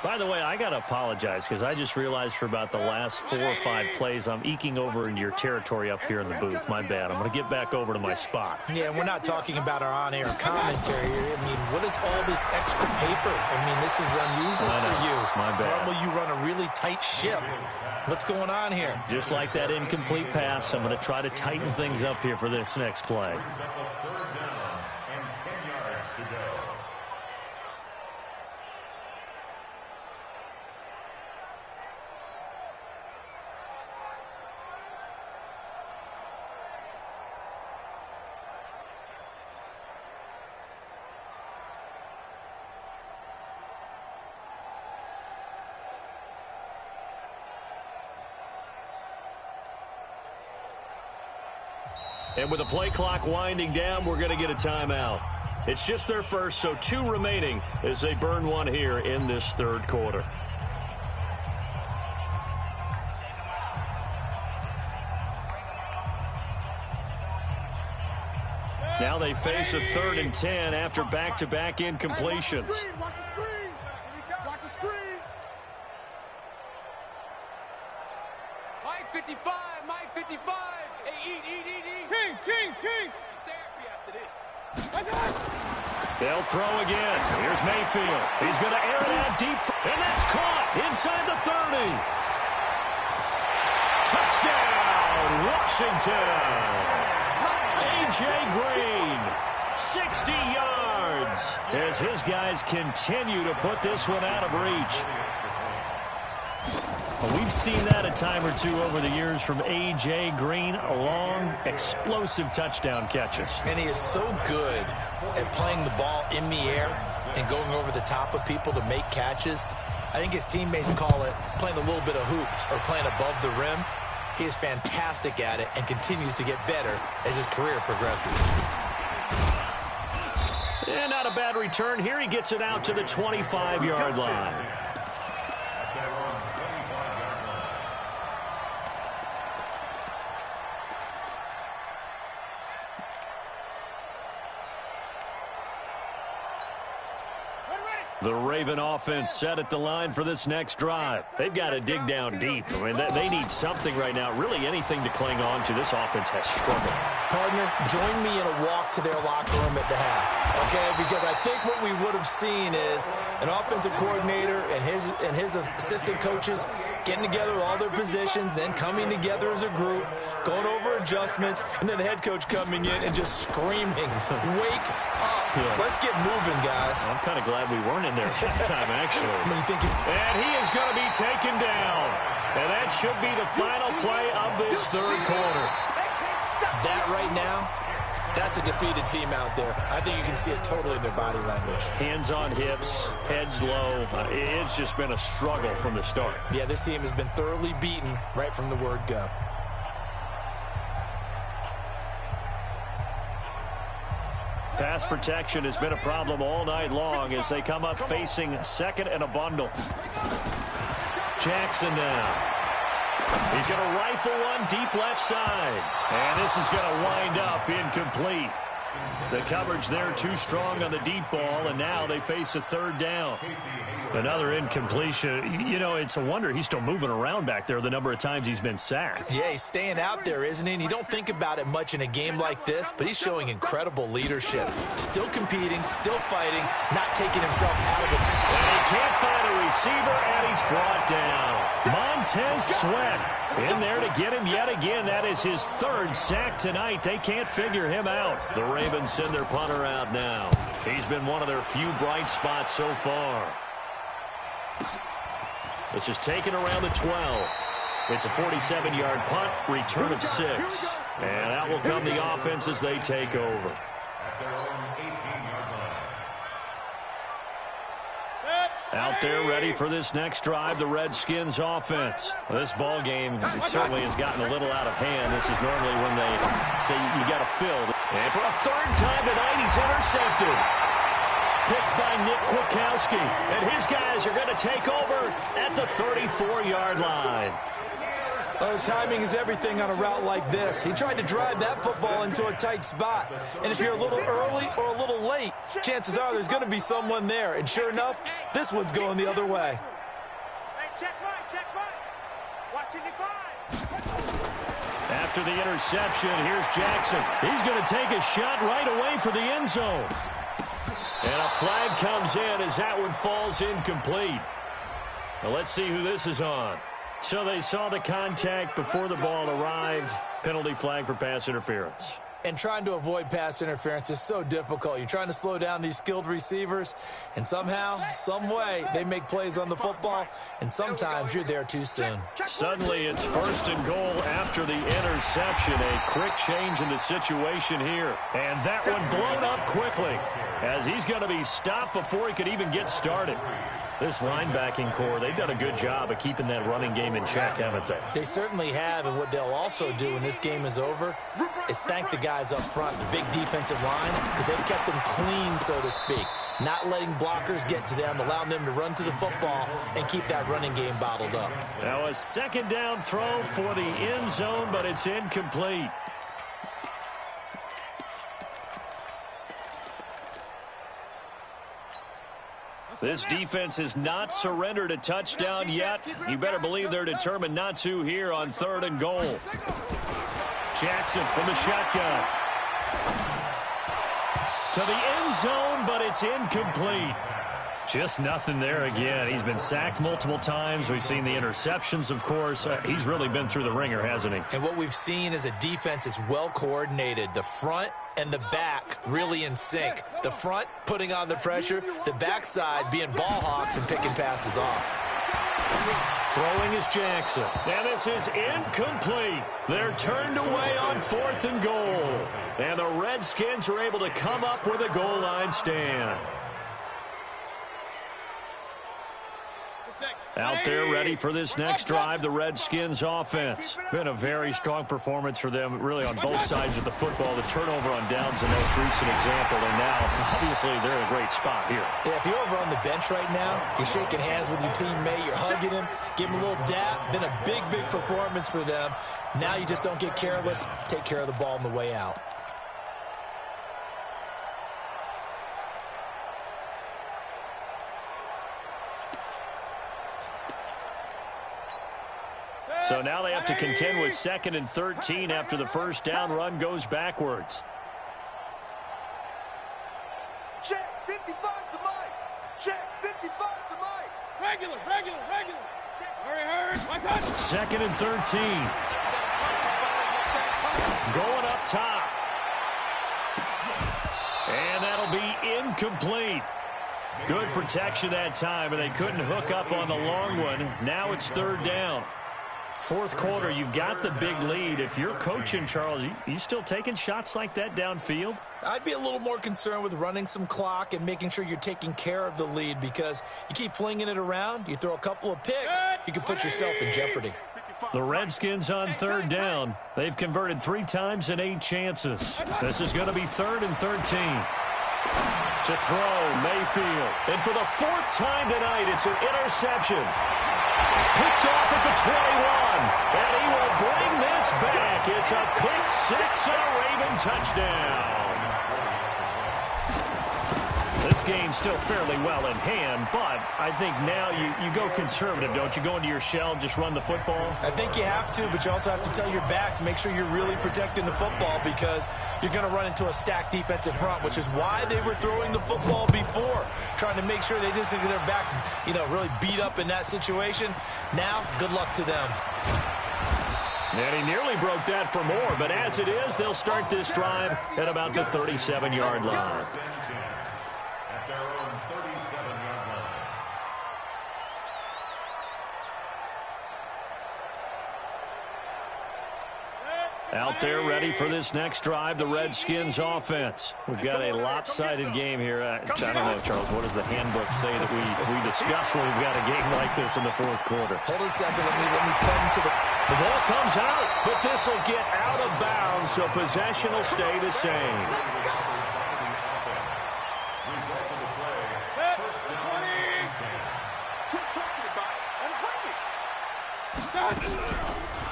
By the way, I got to apologize because I just realized for about the last 4 or 5 plays I'm eking over into your territory up here in the booth. My bad. I'm going to get back over to my spot. Yeah, we're not talking about our on-air commentary here. I mean, what is all this extra paper? I mean, this is unusual for you. My bad. Normally you run a really tight ship. What's going on here? Just like that incomplete pass, I'm going to try to tighten things up here for this next play. Brings up a 3rd down and 10 yards to go. And with the play clock winding down, we're going to get a timeout. It's just their first, so 2 remaining as they burn one here in this 3rd quarter. Now they face a 3rd and 10 after back-to-back incompletions. Watch the screen. Watch the screen. Mike 55. Mike 55. Hey, eat. King. Therapy after this. They'll throw again. Here's Mayfield. He's going to air it out deep. And that's caught inside the 30. Touchdown, Washington. A.J. Green, 60 yards. As his guys continue to put this one out of reach. Well, we've seen that a time or two over the years from A.J. Green. Long, explosive touchdown catches. And he is so good at playing the ball in the air and going over the top of people to make catches. I think his teammates call it playing a little bit of hoops or playing above the rim. He is fantastic at it and continues to get better as his career progresses. And not a bad return here. He gets it out to the 25-yard line. The Raven offense set at the line for this next drive. They've got to dig down deep. I mean, they need something right now, really anything to cling on to. This offense has struggled. Partner, join me in a walk to their locker room at the half, okay? Because I think what we would have seen is an offensive coordinator and his assistant coaches getting together with all their positions, then coming together as a group, going over adjustments, and then the head coach coming in and just screaming, wake up. Yeah. Let's get moving, guys. I'm kind of glad we weren't in there at halftime, actually. And he is going to be taken down. And that should be the final play of this 3rd quarter. That right now, that's a defeated team out there. I think you can see it totally in their body language. Hands on hips, heads low. It's just been a struggle from the start. Yeah, this team has been thoroughly beaten right from the word go. Pass protection has been a problem all night long as they come up facing 2nd and a bundle. Jackson now. He's going to rifle one deep left side. And this is going to wind up incomplete. The coverage there too strong on the deep ball, and now they face a third down. Another incompletion. You know, it's a wonder he's still moving around back there the number of times he's been sacked. Yeah, he's staying out there, isn't he? And you don't think about it much in a game like this, but he's showing incredible leadership. Still competing, still fighting, not taking himself out of it. And he can't find a receiver, and he's brought down. Montez Sweat in there to get him yet again. That is his third sack tonight. They can't figure him out. The Ravens send their punter out now. He's been one of their few bright spots so far. This is taken around the 12. It's a 47-yard punt, return of 6. And that will come the offense as they take over. At their own 18-yard line. Out there ready for this next drive, the Redskins offense. Well, this ball game certainly has gotten a little out of hand. This is normally when they say you got to fill. And for a third time tonight, he's intercepted. Picked by Nick Kwiatkowski. And his guys are going to take over at the 34-yard line. Oh, timing is everything on a route like this. He tried to drive that football into a tight spot. And if you're a little early or a little late, chances are there's going to be someone there. And sure enough, this one's going the other way. Hey, check right. Watching the 5. After the interception, here's Jackson. He's going to take a shot right away for the end zone. And a flag comes in as that one falls incomplete. Now let's see who this is on. So they saw the contact before the ball arrived. Penalty flag for pass interference. And trying to avoid pass interference is so difficult. You're trying to slow down these skilled receivers, and somehow, some way, they make plays on the football, and sometimes you're there too soon. Suddenly, it's 1st and goal after the interception. A quick change in the situation here. And that one blown up quickly as he's going to be stopped before he could even get started. This linebacking core, they've done a good job of keeping that running game in check, haven't they? They certainly have, and what they'll also do when this game is over is thank the guys up front, the big defensive line, because they've kept them clean, so to speak. Not letting blockers get to them, allowing them to run to the football and keep that running game bottled up. Now a second down throw for the end zone, but it's incomplete. This defense has not surrendered a touchdown yet. You better believe they're determined not to here on 3rd and goal. Jackson from the shotgun. To the end zone, but it's incomplete. Just nothing there again. He's been sacked multiple times. We've seen the interceptions, of course. He's really been through the ringer, hasn't he? And what we've seen is a defense that's well coordinated. The front and the back really in sync. The front putting on the pressure, the backside being ball hawks and picking passes off. Throwing is Jackson. And this is incomplete. They're turned away on 4th and goal. And the Redskins are able to come up with a goal line stand. Out there ready for this next drive, the Redskins offense. Been a very strong performance for them, really on both sides of the football. The turnover on downs in the most recent example, and now, obviously, they're in a great spot here. Yeah, if you're over on the bench right now, you're shaking hands with your teammate, you're hugging him, give him a little dap. Been a big, big performance for them. Now you just don't get careless. Take care of the ball on the way out. So now they have to contend with 2nd and 13 after the first down run goes backwards. Check 55 to Mike. Check 55 to Mike. Regular. Hurry. My touch. 2nd and 13. Going up top. And that'll be incomplete. Good protection that time, and they couldn't hook up on the long one. Now it's 3rd down. 4th quarter, you've got the big lead. If you're coaching, Charles, you still taking shots like that downfield? I'd be a little more concerned with running some clock and making sure you're taking care of the lead, because you keep flinging it around, you throw a couple of picks, you can put yourself in jeopardy. The Redskins on 3rd down. They've converted 3 times in 8 chances. This is going to be 3rd and 13. To throw, Mayfield. And for the 4th time tonight, it's an interception. Picked off at the 21, and he will bring this back. It's a pick 6 and a Raven touchdown. This game's still fairly well in hand, but I think now you go conservative, don't you? Go into your shell and just run the football? I think you have to, but you also have to tell your backs, make sure you're really protecting the football because you're going to run into a stacked defensive front, which is why they were throwing the football before, trying to make sure they just get their backs, really beat up in that situation. Now, good luck to them. And he nearly broke that for more, but as it is, they'll start this drive at about the 37-yard line. At their own 37-yard line. Out there ready for this next drive, the Redskins offense. We've got a lopsided game here. I don't know, Charles, what does the handbook say that we discuss when we've got a game like this in the fourth quarter? Hold on a second. Let me thumb to the... The ball comes out, but this will get out of bounds, so possession will stay the same.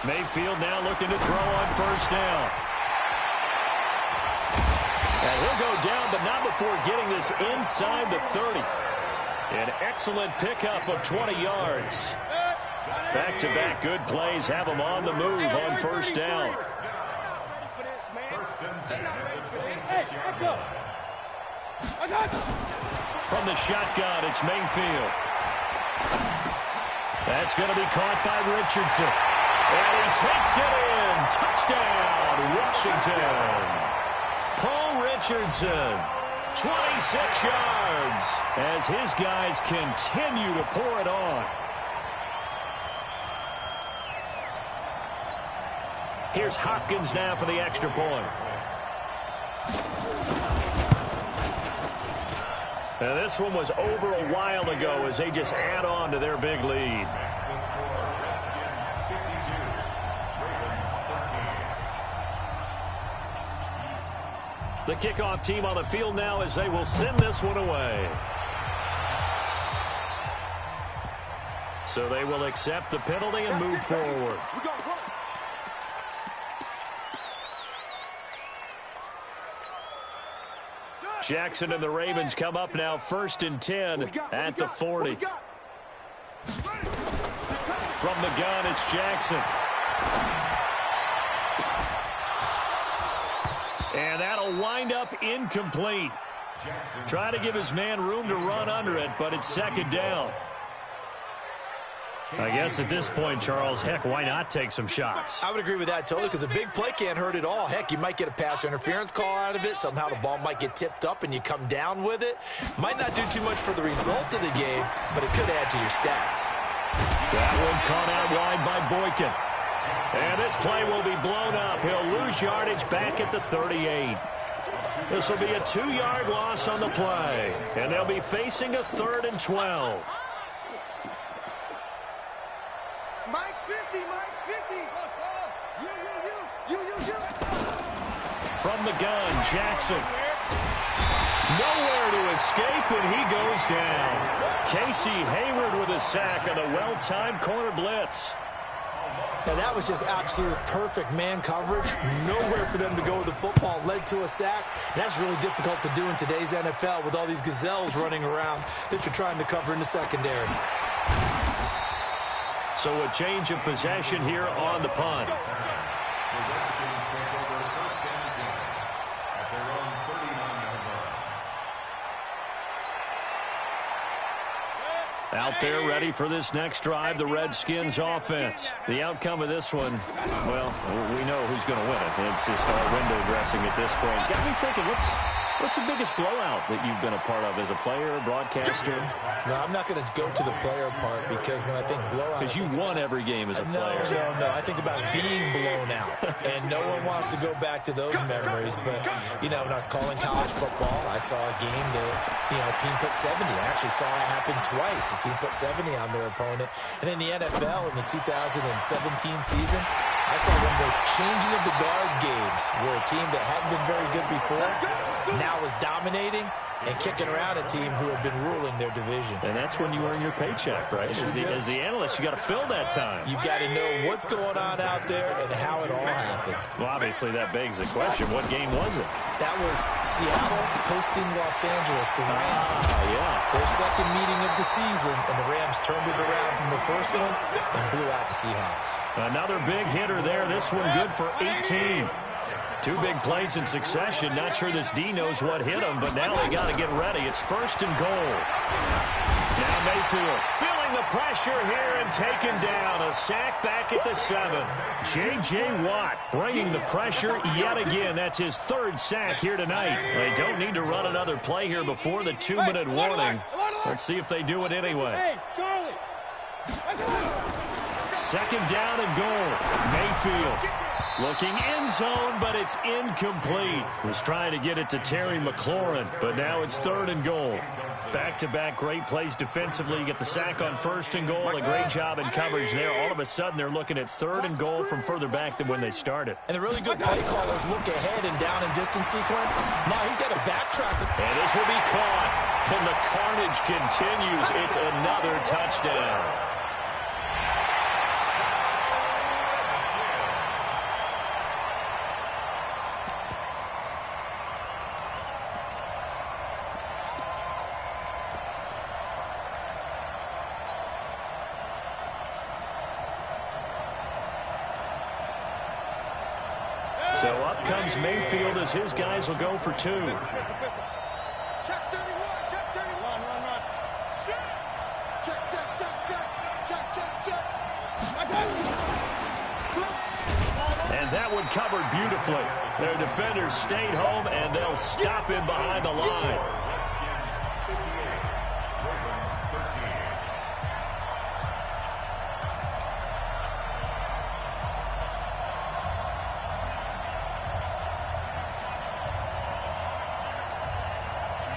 Mayfield now looking to throw on first down. And he'll go down, but not before getting this inside the 30. An excellent pickup of 20 yards. Back-to-back good plays have him on the move on first down. First and 10 at the 26-yard line. From the shotgun, it's Mayfield. That's going to be caught by Richardson. And he takes it in. Touchdown, Washington. Paul Richardson, 26 yards, as his guys continue to pour it on. Here's Hopkins now for the extra point. Now this one was over a while ago as they just add on to their big lead. The kickoff team on the field now as they will send this one away. So they will accept the penalty and move forward. Jackson and the Ravens come up now first and 10 at the 40. From the gun, it's Jackson. And that'll wind up incomplete. Trying to give his man room to run under it, but it's second down. I guess at this point, Charles, heck, why not take some shots? I would agree with that totally because a big play can't hurt at all. Heck, you might get a pass interference call out of it. Somehow the ball might get tipped up and you come down with it. Might not do too much for the result of the game, but it could add to your stats. That one caught out wide by Boykin. And this play will be blown up. He'll lose yardage back at the 38. This will be a 2-yard loss on the play. And they'll be facing a 3rd and 12. Mike's 50, Mike's 50. You. From the gun, Jackson. Nowhere to escape, and he goes down. Casey Hayward with a sack on a well-timed corner blitz. Now that was just absolute perfect man coverage. Nowhere for them to go with the football. Led to a sack. And that's really difficult to do in today's NFL with all these gazelles running around that you're trying to cover in the secondary. So a change of possession here on the punt. Out there ready for this next drive, the Redskins offense. The outcome of this one, well, we know who's going to win it. It's just our window dressing at this point. Got me thinking, what's the biggest blowout that you've been a part of as a player, broadcaster? No, I'm not going to go to the player part because when I think blowout... Because you won every game as a player. No. I think about being blown out. And no one wants to go back to those memories. But, when I was calling college football, I saw a game that, a team put 70. I actually saw it happen twice. A team put 70 on their opponent. And in the NFL, in the 2017 season, I saw one of those changing of the guard games where a team that hadn't been very good before now is dominating. and kicking around a team who have been ruling their division. And that's when you earn your paycheck, right? As the analyst, you got to fill that time. You've got to know what's going on out there and how it all happened. Well, obviously, that begs the question, what game was it? That was Seattle hosting Los Angeles, the Rams. Yeah. Their second meeting of the season, and the Rams turned it around from the first one and blew out the Seahawks. Another big hitter there. This one good for 18. Two big plays in succession. Not sure this D knows what hit him, but now they got to get ready. It's first and goal. Now Mayfield feeling the pressure here and taken down. A sack back at the 7. J.J. Watt bringing the pressure yet again. That's his third sack here tonight. They don't need to run another play here before the 2-minute warning. Let's see if they do it anyway. Second down and goal. Mayfield looking end zone, but it's incomplete. Was trying to get it to Terry McLaurin, but now it's third and goal. Back-to-back great plays defensively. You get the sack on first and goal. A great job in coverage there. All of a sudden, they're looking at third and goal from further back than when they started. And the really good play callers look ahead and down and distance sequence. Now he's got to backtrack. And this will be caught. And the carnage continues. It's another touchdown. So up comes Mayfield as his guys will go for 2. Check 31, check 31. Run. Check. And that one covered beautifully. Their defenders stayed home, and they'll stop him behind the line.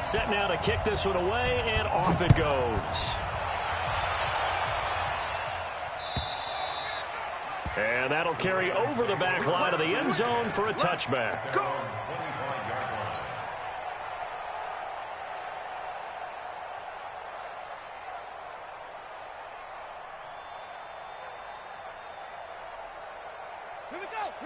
Set now to kick this one away, and off it goes. And that'll carry over the back line of the end zone for a touchback.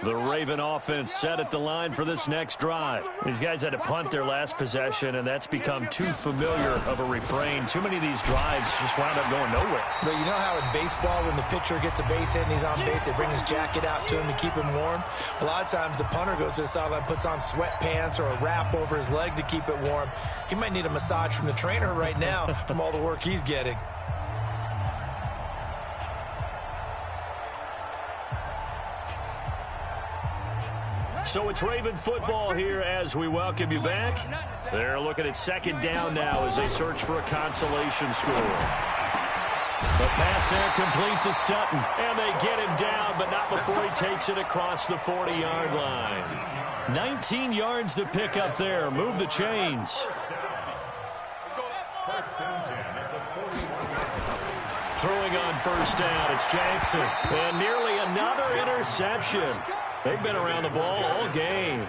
The Raven offense set at the line for this next drive. These guys had to punt their last possession, and that's become too familiar of a refrain. Too many of these drives just wound up going nowhere. But you know how in baseball, when the pitcher gets a base hit and he's on base, they bring his jacket out to him to keep him warm? A lot of times the punter goes to the sideline, puts on sweatpants or a wrap over his leg to keep it warm. He might need a massage from the trainer right now from all the work he's getting. So it's Raven football here as we welcome you back. They're looking at second down now as they search for a consolation score. The pass there complete to Sutton, and they get him down, but not before he takes it across the 40-yard line. 19 yards to pick up there. Move the chains. Throwing on first down, it's Jackson. And nearly another interception. They've been around the ball all game.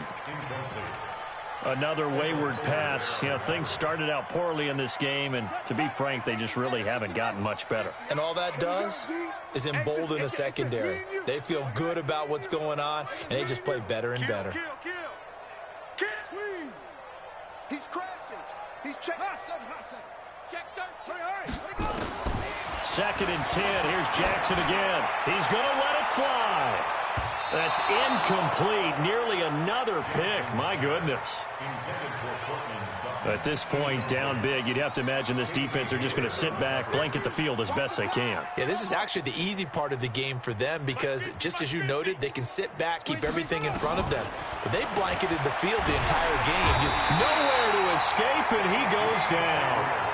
Another wayward pass. You know, things started out poorly in this game, and to be frank, they just really haven't gotten much better. And all that does is embolden the secondary. They feel good about what's going on, and they just play better and better. He's crashing. He's checking. Check 13. Second and 10. Here's Jackson again. He's going to let it fly. That's incomplete. Nearly another pick. My goodness. At this point, down big, you'd have to imagine this defense are just going to sit back, blanket the field as best they can. Yeah, this is actually the easy part of the game for them because, just as you noted, they can sit back, keep everything in front of them. But they blanketed the field the entire game. Nowhere to escape, and he goes down.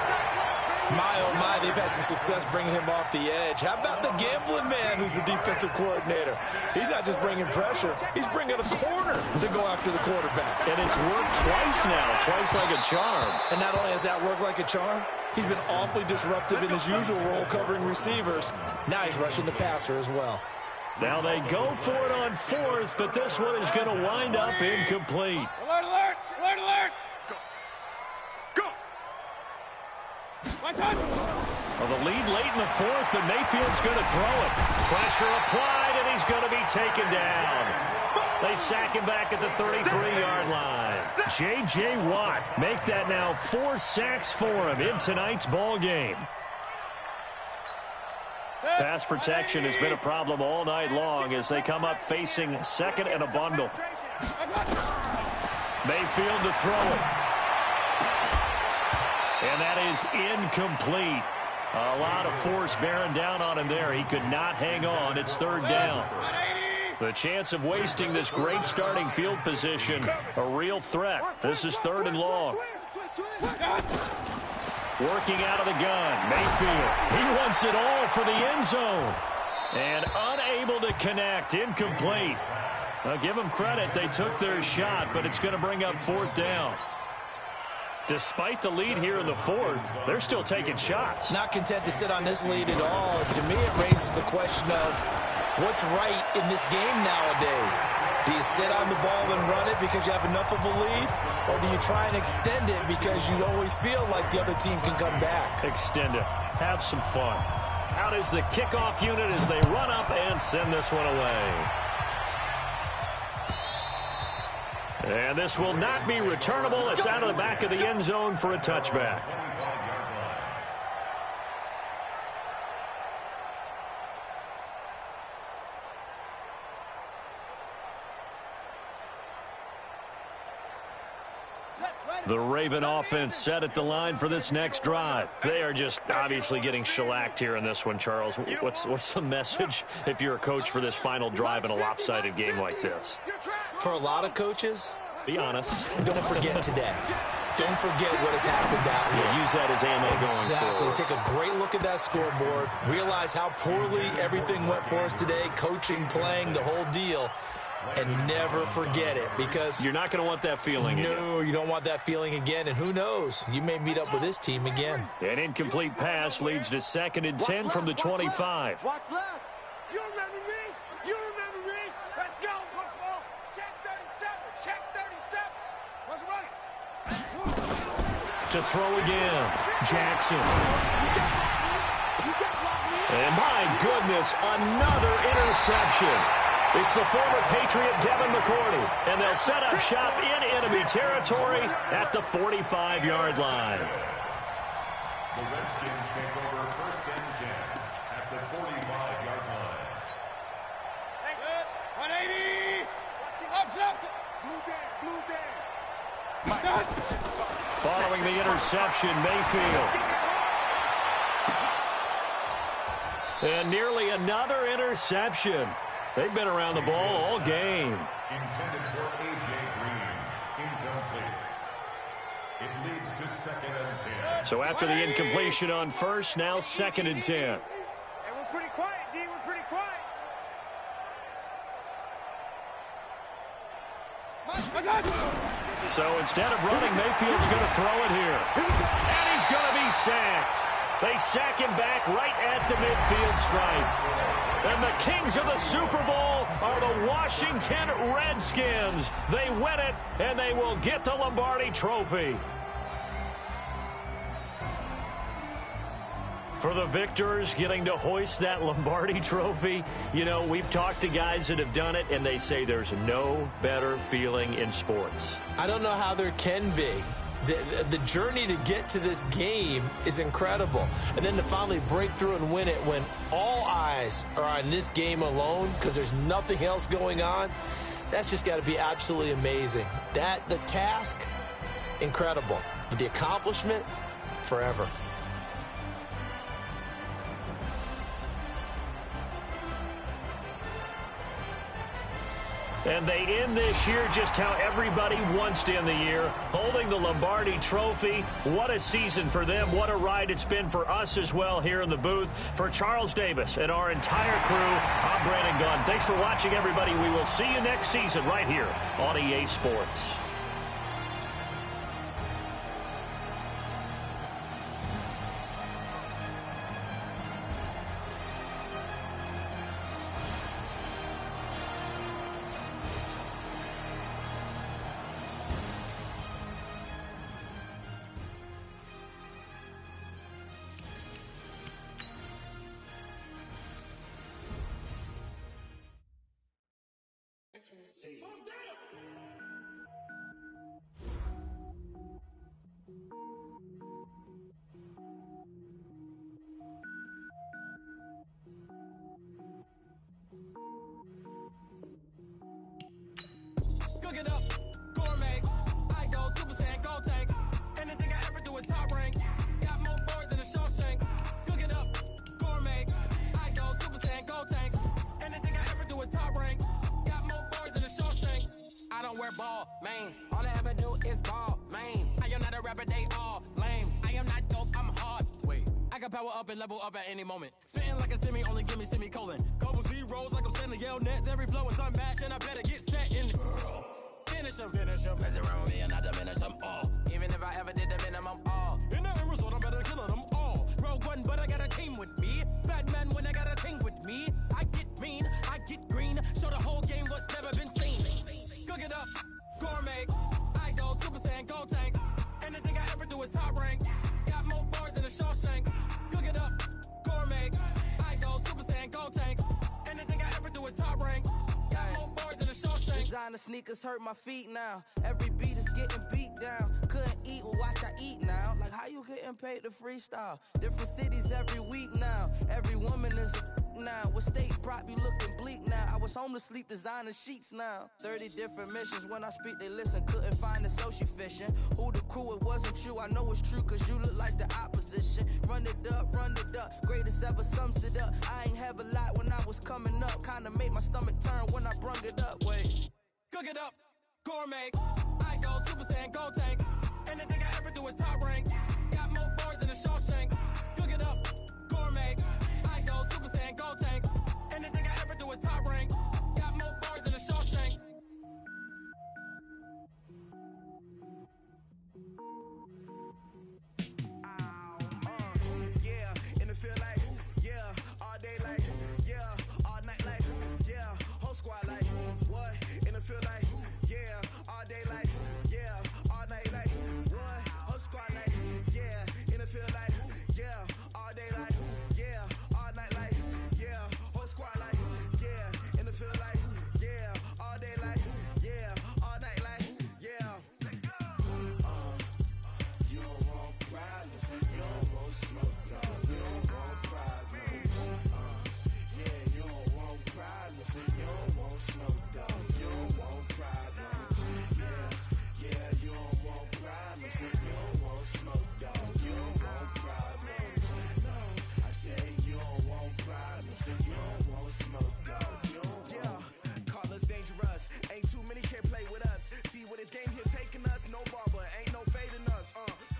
My, oh my, they've had some success bringing him off the edge. How about the gambling man who's the defensive coordinator? He's not just bringing pressure. He's bringing a corner to go after the quarterback. And it's worked twice now, twice like a charm. And not only has that worked like a charm, he's been awfully disruptive in his usual role covering receivers. Now he's rushing the passer as well. Now they go for it on fourth, but this one is going to wind up incomplete. Alert, alert, alert, alert. Go. Well, the lead late in the fourth, but Mayfield's going to throw it. Pressure applied, and he's going to be taken down. They sack him back at the 33-yard line. J.J. Watt make that now 4 sacks for him in tonight's ball game. Pass protection has been a problem all night long as they come up facing second and a bundle. Mayfield to throw it. And that is incomplete. A lot of force bearing down on him there. He could not hang on. It's third down. The chance of wasting this great starting field position, a real threat. This is third and long. Working out of the gun, Mayfield. He wants it all for the end zone. And unable to connect, incomplete. Now give them credit, they took their shot, but it's going to bring up fourth down. Despite the lead here in the fourth, they're still taking shots. Not content to sit on this lead at all. To me, it raises the question of what's right in this game nowadays. Do you sit on the ball and run it because you have enough of a lead? Or do you try and extend it because you always feel like the other team can come back? Extend it. Have some fun. Out is the kickoff unit as they run up and send this one away. And this will not be returnable. It's out of the back of the end zone for a touchback. The Raven offense set at the line for this next drive. They are just obviously getting shellacked here in this one, Charles. What's the message if you're a coach for this final drive in a lopsided game like this? For a lot of coaches, be honest. Don't forget today. Don't forget what has happened out here. Yeah, use that as ammo going forward. Take a great look at that scoreboard. Realize how poorly everything went for us today. Coaching, playing, the whole deal. And never forget it, because you're not going to want that feeling again. No, you don't want that feeling again, and who knows? You may meet up with this team again. An incomplete pass leads to 2nd and 10 from the 25. Watch left. You remember me? You remember me? Let's go. What's more? Check 37. Check 37. What's right? To throw again. Jackson. And my goodness, another interception. It's the former Patriot Devin McCourty, and they'll set up shop in enemy territory at the 45-yard line. The Redskins take over 1st and 10 at the 45-yard line. 180. Blue down. Following the interception, Mayfield. And nearly another interception. They've been around the ball all game. Intended for A.J. Green. Incomplete. It leads to 2nd and 10. So after the incompletion on first, now 2nd and 10. And we're pretty quiet, D. We're pretty quiet. So instead of running, Mayfield's going to throw it here. And he's going to be sacked. They sack him back right at the midfield stripe. And the kings of the Super Bowl are the Washington Redskins. They win it, and they will get the Lombardi Trophy. For the victors, getting to hoist that Lombardi Trophy, you know, we've talked to guys that have done it, and they say there's no better feeling in sports. I don't know how there can be. The journey to get to this game is incredible. And then to finally break through and win it when all eyes are on this game alone because there's nothing else going on, that's just got to be absolutely amazing. The task, incredible. But the accomplishment, forever. And they end this year just how everybody wants to end the year, holding the Lombardi Trophy. What a season for them. What a ride it's been for us as well here in the booth. For Charles Davis and our entire crew, I'm Brandon Gunn. Thanks for watching, everybody. We will see you next season right here on EA Sports. wear ball mains. All I ever do is ball, man. I am not a rapper, they all lame. I am not dope, I'm hard. Wait, I can power up and level up at any moment. Spitting like a semi, only give me semicolon. Couple zeros like I'm sending yell nets. Every flow is unmatched, and I better get set in. Finish them. Mess around with me and I diminish them all. Even if I ever did the minimum, all. In the end result, I'm better killing them all. Rogue One, but I got a team with me. Batman when I got a team with me. I get mean, I get green. Show the whole game what's never been seen. Cook it up, gourmet. I go Super Saiyan, Gold Tank. Anything I ever do is top rank. Got more bars than a Shawshank. Cook it up, gourmet. I go Super Saiyan, Gold Tank. Anything I ever do is top rank. Got more bars than a Shawshank. Designer sneakers hurt my feet now. Every beat is getting beat down. Couldn't eat, well watch I eat now. Like how you getting paid to freestyle? Different cities every week now. Every woman is a now. What state prop you looking bleak now? I was home to sleep designing sheets now. 30 different missions. When I speak they listen. Couldn't find it so she fishing. Who the crew? It wasn't you. I know it's true cause you look like the opposition. Run it up. Greatest ever sums it up. I ain't have a lot when I was coming up. Kinda made my stomach turn when I brung it up. Wait. Cook it up, gourmet. I go Super Saiyan, Gold Tank. Anything I ever do is top rank. Got more bars than a Shawshank. Cook it up, gourmet. I go Super Saiyan, Gold Tank. Anything I ever do is top rank. Got more bars than a Shawshank. Yeah, in the field like, yeah, all day like, yeah, all night like, yeah, whole squad like, what? In the field like, yeah, all day like, yeah, all night like, what? Whole squad like, yeah, in the field like, yeah, all day like, yeah, all night like, yeah, whole squad like, yeah, in the field like, yeah, all day like, yeah, all night like, yeah. You don't want problems, you don't want smoke, no, you don't want problems. Yeah, you don't want problems, you don't want smoke, dog, you don't want problems. Yeah, you don't want problems, you don't want smoke, dog, you don't want problems. No, I say you don't want problems, you don't want smoke, dog, you don't want. Yeah, call us dangerous, ain't too many can play with us. See where this game here taking us, no barber, ain't no fading us.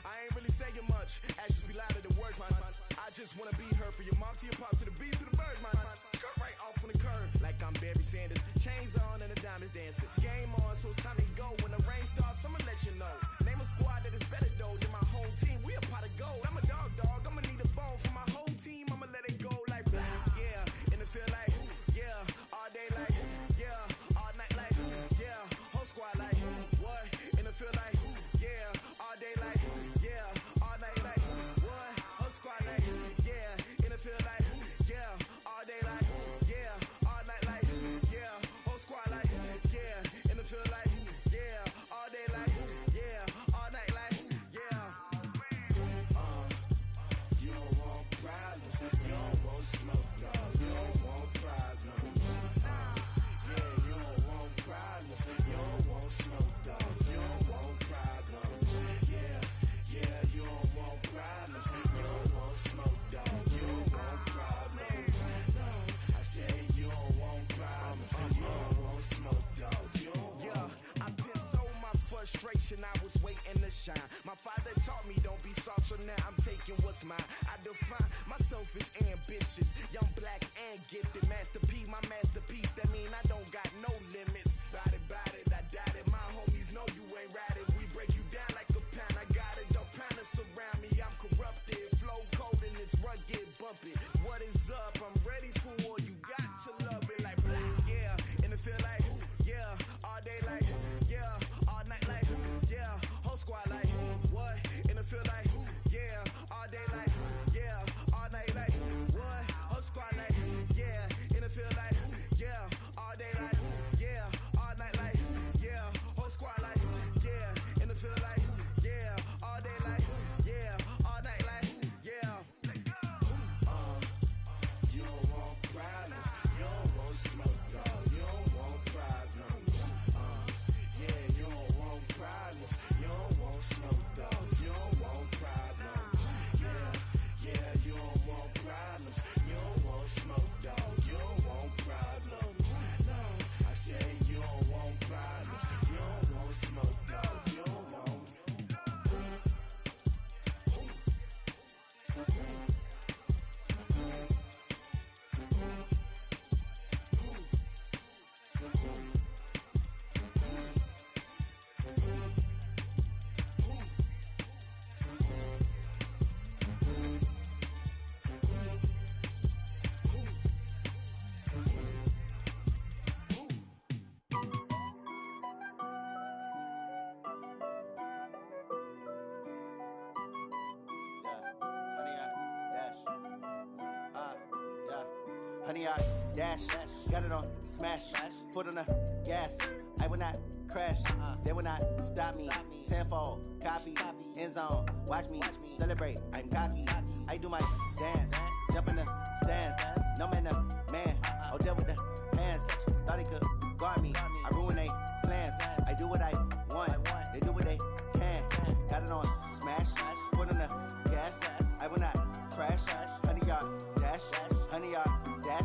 I ain't really saying much, actions be louder than words, man. I just wanna be her for your mom to your pop to the beat to the birds, man. Cut right off on the curb, like I'm Barry Sanders. Chains on and the diamonds dancing. Game on, so it's time to go. When the rain starts, I'ma let you know. Name a squad that is better though than my home team. We a pot of gold. I'm a dog, I'ma need a bone for my whole team. I'ma let it go like, yeah, in the field like, yeah, all day like, yeah, all night like, yeah, whole squad like, what? In the field like, yeah, all day like, yeah, all night like, what? Whole squad like, yeah, in the field like, yeah, all day like, yeah, all night like, yeah, whole squad like, yeah, in the field like, yeah, all day like, yeah, all night like, yeah. You don't want problems, you don't want smoke, no, you don't want problems. Yeah, you don't want problems, you don't want smoke, dog, you don't want problems. Yeah, you don't want problems, you don't want smoke, dog, you don't want problems. No, I say you don't want problems, you don't want smoke, dog, you don't want. Yeah, I pin so my frustration, I was waiting to shine. My father taught me don't be soft, so now I'm taking what's mine. I define myself as ambitious, young, black, and gifted. Master P, my masterpiece, that mean I don't got no limits. Bout it, I doubt it. My homies know you ain't ratted. We break you down like a pound. I got it, don't pound us around me. I'm corrupted, flow cold and it's rugged, bumpy. What is up? I'm ready for war. You got to love it like, yeah, in the field like, yeah, all day like, yeah, all night like, yeah, whole squad like, what? In the field like, yeah, all day like, yeah, all night like, what? Whole squad like, yeah, in the field like, yeah, all day like, yeah, all night like, yeah, whole squad like, yeah, in the field like, yeah, all day like, yeah, all night like, 100 yard dash. Got it on smash. Foot on the gas. I will not crash. They will not stop me. Tenfold, copy, end zone. Watch me celebrate. I'm cocky. I do my dance. Jump in the stands. No man, no man. Oh, deal with the hands. Thought he could guard me. I ruin they plans. I do what I want. They do what they can. Got it on smash. Foot on the gas. I will not crash. 100 yard dash. 100 yard dash.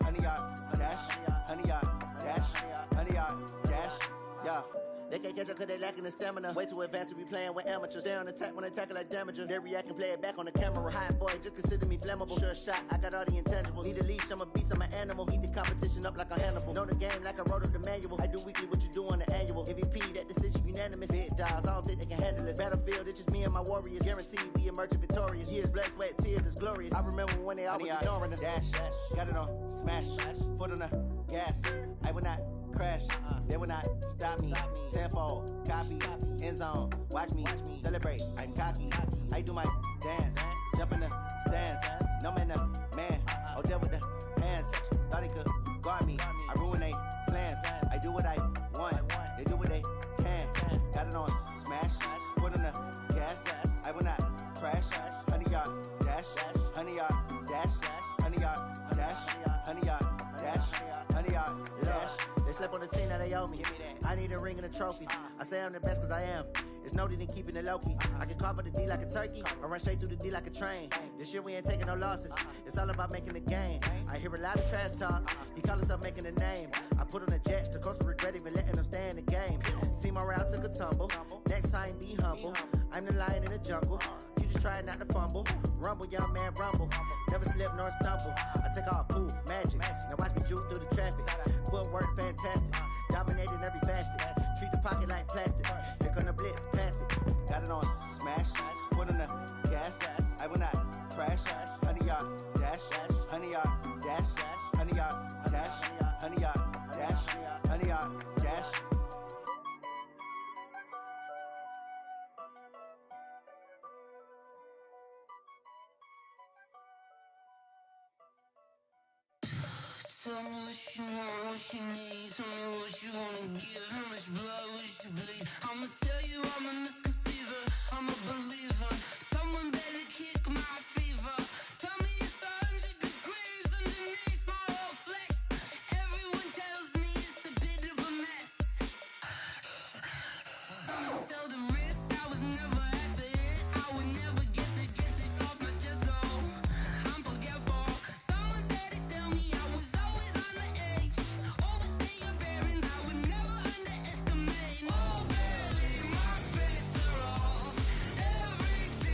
100 yard dash. 100 yard dash. 100 yard dash. Yeah. They can't catch up cause they lacking the stamina. Way too advanced to be playing with amateurs. Stay on attack when they tackle like damager. They react and play it back on the camera. Hot boy, just consider me flammable. Sure shot, I got all the intangibles. Need a leash, I'm a beast, I'm an animal. Eat the competition up like a Hannibal. Know the game like I wrote up the manual. I do weekly what you do on the annual. MVP, that decision unanimous. Big dials, I don't think they can handle it. Battlefield, it's just me and my warriors. Guaranteed we emerge victorious. Years, blood, sweat, tears, it's glorious. I remember when they always ignoring us. Dash, got it on smash. Foot on the gas. I will not crash. They will not stop me. Tenfold, copy, end zone. Watch me celebrate. I'm cocky. I do my dance. Jump in the stands. No man, no man. Oh, deal with the hands. Thought he could guard me. I ruin they plans. I do what I want. They do what they can. Got it on smash. Foot on the gas. I will not crash. 100 yard dash. 100 yard dash. 100 yard dash. 100 yard dash. 100 yard dash. They slept on the team that they owe me. I need a ring and a trophy. I say I'm the best cause I am. It's no need in keeping it low-key. I can carve up the D like a turkey or run straight through the D like a train. This year we ain't taking no losses. It's all about making the game. I hear a lot of trash talk. He call himself making a name. I put on the Jets. The coach will regret even letting them stay in the game. Team morale took a tumble. Next time be humble. I'm the lion in the jungle. You just try not to fumble. Rumble, young man, rumble. Never slip nor stumble. I take off, poof, magic. Now watch me juke through the traffic. Footwork fantastic. Dominating every facet. Treat the pocket like plastic. Here come the blitz, pass it. Got it on smash. Foot on the gas. I will not crash. 100 yard dash. 100 yard dash. 100 yard dash. 100 yard dash. 100 yard dash. Tell me what you want, what you need. Tell me what you wanna give. How much blood would you bleed? I'ma tell you I'm a misconceiver. I'm a believer. Someone better kick my fever. Tell me it's 100 degrees underneath my whole flesh. Everyone tells me it's a bit of a mess. I'ma tell the risk I was never at the end. I would never get it off my chest though. I'm forgetful. Someone better tell me I was always on the edge. Overstay your bearings, I would never underestimate. Oh, barely, my bets are off. Everything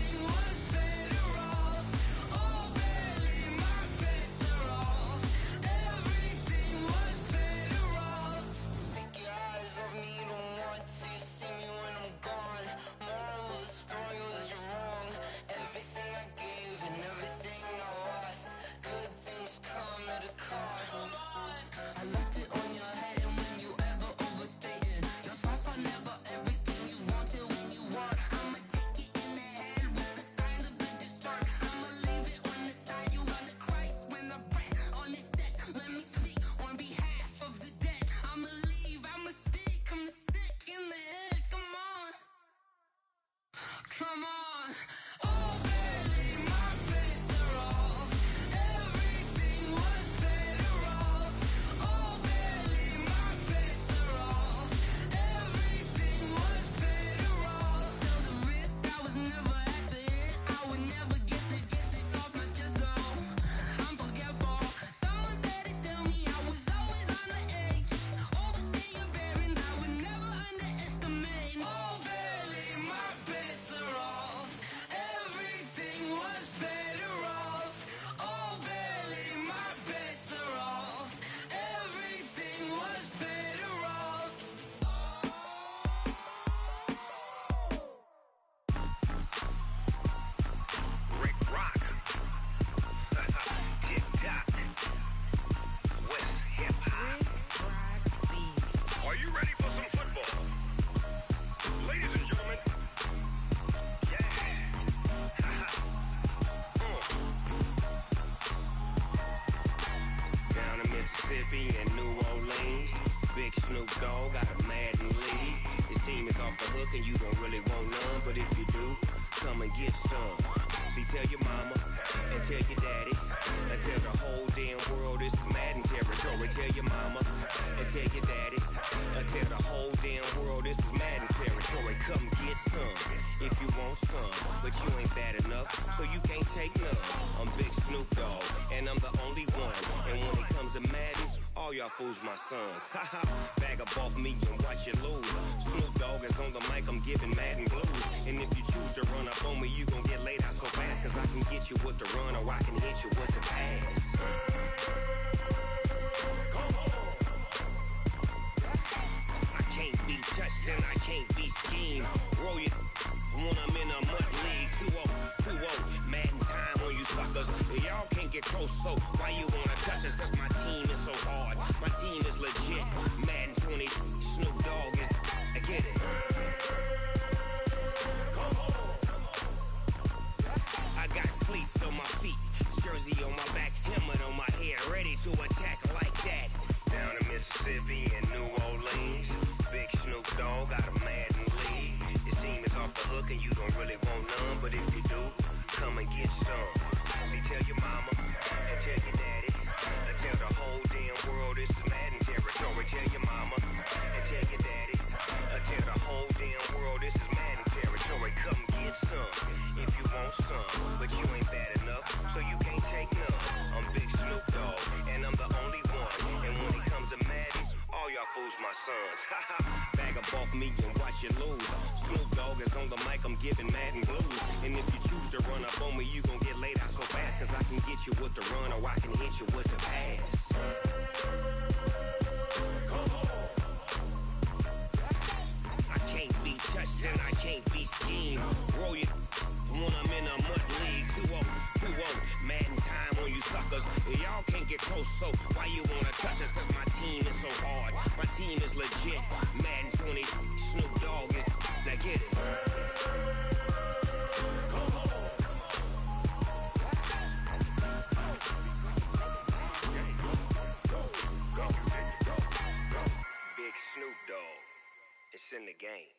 Mississippi and New Orleans. Big Snoop Dogg got a Madden league. His team is off the hook and you don't really want none, but if you do, come and get some. See, tell your mama and tell your daddy and tell the whole damn world this is Madden territory. Tell your mama and tell your daddy and tell the whole damn world this is Madden territory. Come get some if you want some, but you ain't bad enough, so you can't take none. I'm Big Snoop Dogg, and I'm the only one. And when it comes to Madden, all y'all fools my sons. Haha, bag up off me and watch you lose. Snoop Dogg is on the mic, I'm giving Madden blues. And if you choose to run up on me, you gon' get laid out so fast, cause I can get you with the run or I can hit you with the pass. I can't be touched and I can't be schemed. Roll you when I'm in a mud league. 2-0, Madden time on you suckers. Y'all can't get close, so why you wanna touch us? Cause my team is so hard. My team is legit. Madden 20, Snoop Dogg is, I get it. I got cleats on my feet, jersey on my back, helmet on my head, ready to attack like that. Down in Mississippi and New Orleans, Big Snoop Dogg got a Madden league. His team is off the hook and you don't really want none, but if you do, come and get some. See, tell your mama and tell your daddy and tell the whole damn world this is Madden territory. Tell your mama and tell your daddy and tell the whole damn world this is Madden territory. Come get some if you want some, but you ain't bad enough, so you can't take none. I'm Big Snoop Dogg, and I'm the only one. And when it comes to Madden, all y'all fools my sons. Haha, bag up off me and watch you lose. Snoop Dogg is on the mic, I'm giving Madden blues. And if you choose to run up on me, you gon' get laid out so fast, cause I can get you with the run or I can hit you with the pass. I can't be touched and I can't be schemed. Roll you when I'm in a mud league. 2-0, Madden time on you suckers. Y'all can't get close, so why you wanna touch us? Cause my team is so hard. My team is legit. Madden 20, Snoop Dogg is, now get it. Big Snoop Dogg, it's in the game.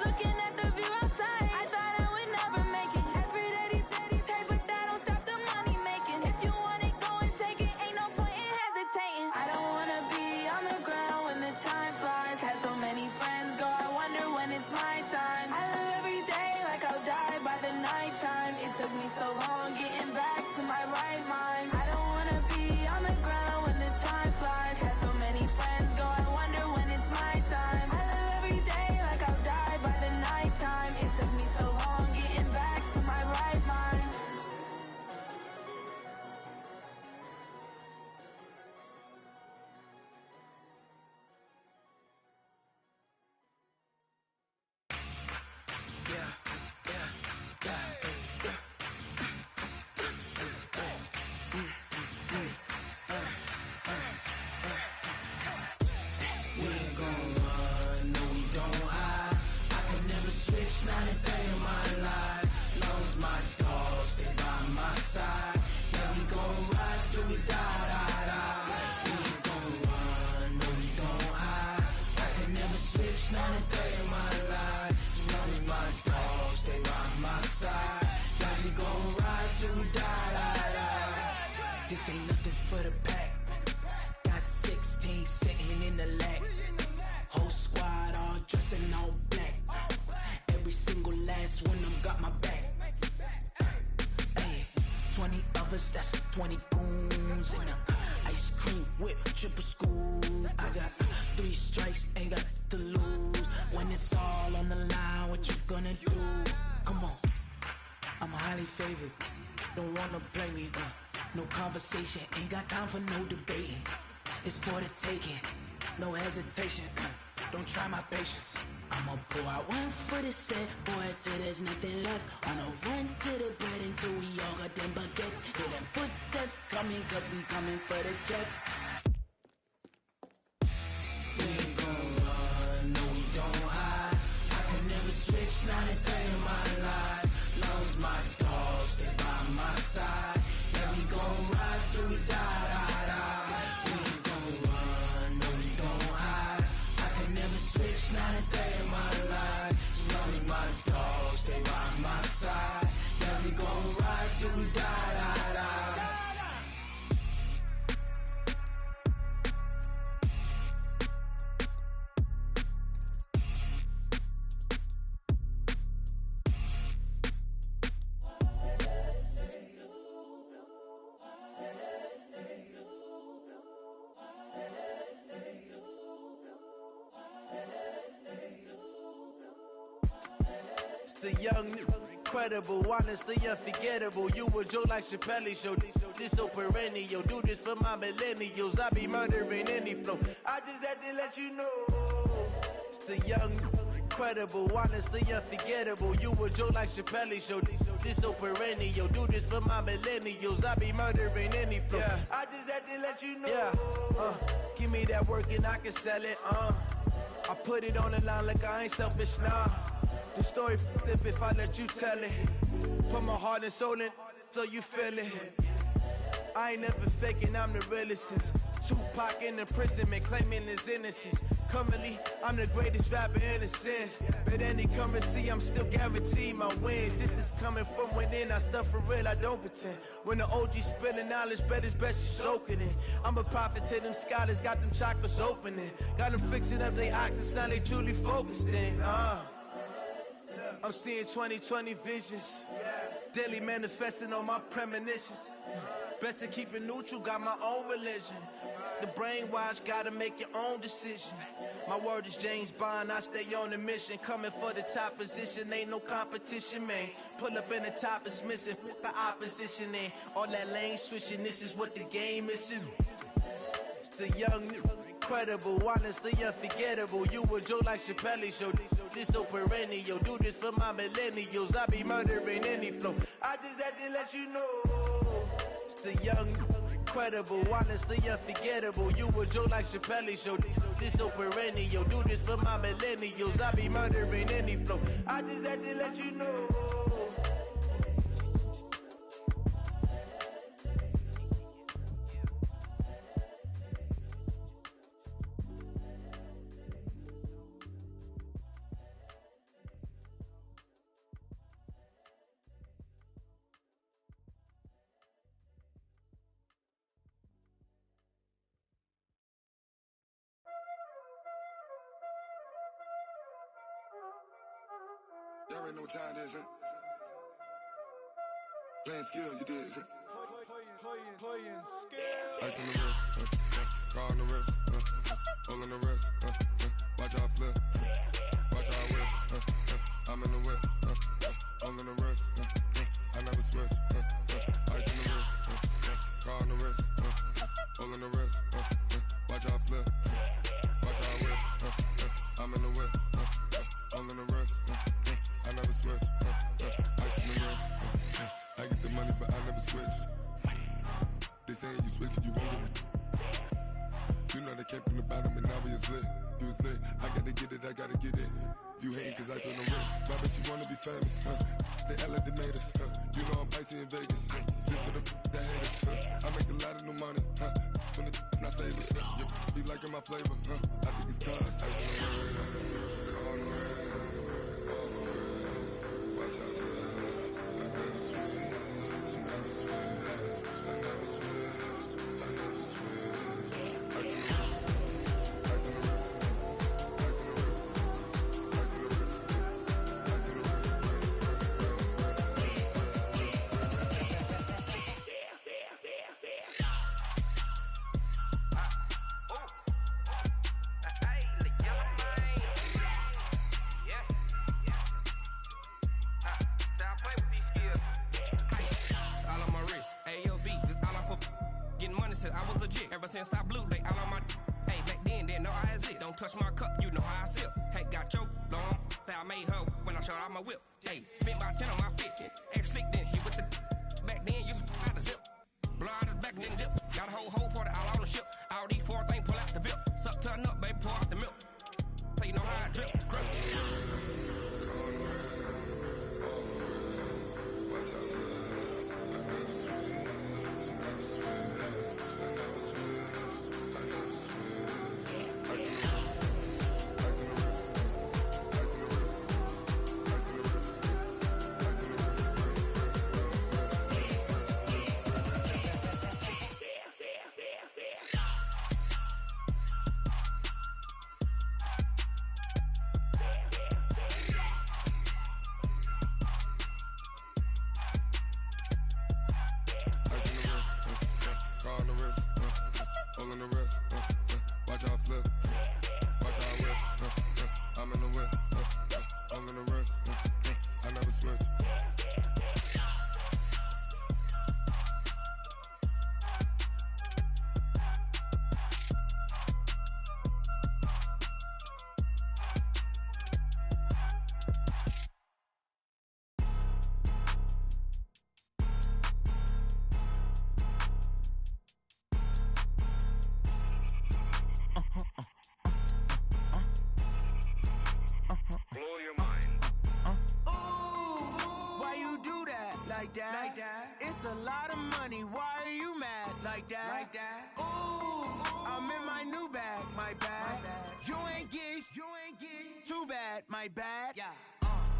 Looking at the view outside, I thought not a day in my life. You know me, my dogs, stay by my side. Yeah, we gon' ride till we die. This ain't nothing for the pack. Got 16 sitting in the lag. Whole squad all dressing all black. Every single last one of them got my back. Hey, 20 of us, that's 20 goons. And ice cream whip, triple scoop. I got 3 strikes, ain't got to lose. When it's all on the line, what you gonna do? Come on, I'm highly favored. Don't wanna play me, no conversation, ain't got time for no debating. It's for the taking, no hesitation. Don't try my patience. I'ma pour out one for the set, boy, till there's nothing left. On a run to the bread until we all got them baguettes. Hear them footsteps coming, cause we coming for the jet. We ain't gon' run, no we don't hide. I can never switch, not a day in my life. Long as my dogs stay by my side. Yeah, we gon' ride till we die. We ain't gon' run, no we don't hide. I can never switch, not a day in my life. As long as my dogs stay by my side. Yeah, we gon' ride till we die. The young, incredible, honestly unforgettable. You a Joe like Chappelle show. This so perennial. Do this for my millennials. I be murdering any flow. I just had to let you know. It's the young, incredible, honestly unforgettable. You a Joe like Chappelle show. This so perennial. Do this for my millennials. I be murdering any flow. Yeah. I just had to let you know. Yeah. Give me that work and I can sell it. I put it on the line like I ain't selfish, nah. The story flip if I let you tell it. Put my heart and soul in so you feel it. I ain't never faking, I'm the realest since Tupac in imprisonment, claiming his innocence. Currently, I'm the greatest rapper in a sense. But any currency, I'm still guaranteed my wins. This is coming from within, I stuff for real, I don't pretend. When the OG spilling knowledge, bet it's best you soak it in. I'm a prophet to them scholars, got them chakras opening. Got them fixing up their octaves, now they truly focused in. I'm seeing 2020 visions. Daily manifesting on my premonitions. Best to keep it neutral, got my own religion. The brainwash, gotta make your own decision. My word is James Bond, I stay on a mission. Coming for the top position, ain't no competition, man. Pull up in the top is missing, the opposition in. All that lane switching, this is what the game is. It's the young, incredible, honestly unforgettable. You a Joe like Chappelle show. This so perennial. Do this for my millennials. I be murdering any flow. I just had to let you know. It's the young, incredible, honestly unforgettable. You a Joe like Chappelle show. This so perennial. Do this for my millennials. I be murdering any flow. I just had to let you know. Y'all already know what time it is, huh? Playing skills, you did, huh? Playing skills. Ice on the wrist, car on the wrist, hole on the wrist, watch how I flip, watch how I whip, I'm in the whip, hole on the wrist, I never switch, ice on the wrist, car on the wrist, hole on the wrist, watch how I flip, watch how I whip, I'm in the whip, hole on the wrist, I never switch, ice on the wrist, I get the money but I never switch. They say you switch and you won't get it. You know they came from the bottom and now we is lit. You was lit, I gotta get it, I gotta get it. You hating cause ice on the wrist. Why bet you wanna be famous, They act like they made us, You know I'm icy in Vegas, This for the haters, I make a lot of new money, When it's not savers, You be liking my flavor, I think it's cause ice on the wrist. Ever since I blew, they all on my. Hey, back then, didn't know I exist. Don't touch my cup, you know how I sip. Hey, got your long. Say I made her when I showed out my whip. Hey, spent about 10 on my fit. Ex-slick, then hit with the. Back then, used to out the zip. Blow out his back and then dip. Got a whole party all on the ship. All these 4 things pull out the VIP. Suck, turn up, baby, pour out the milk. So you know how I drip. Crush. Like that. It's a lot of money. Why are you mad like that? Like that. Ooh, I'm in my new bag. My bad. You ain't get. Too bad. My bad. Yeah.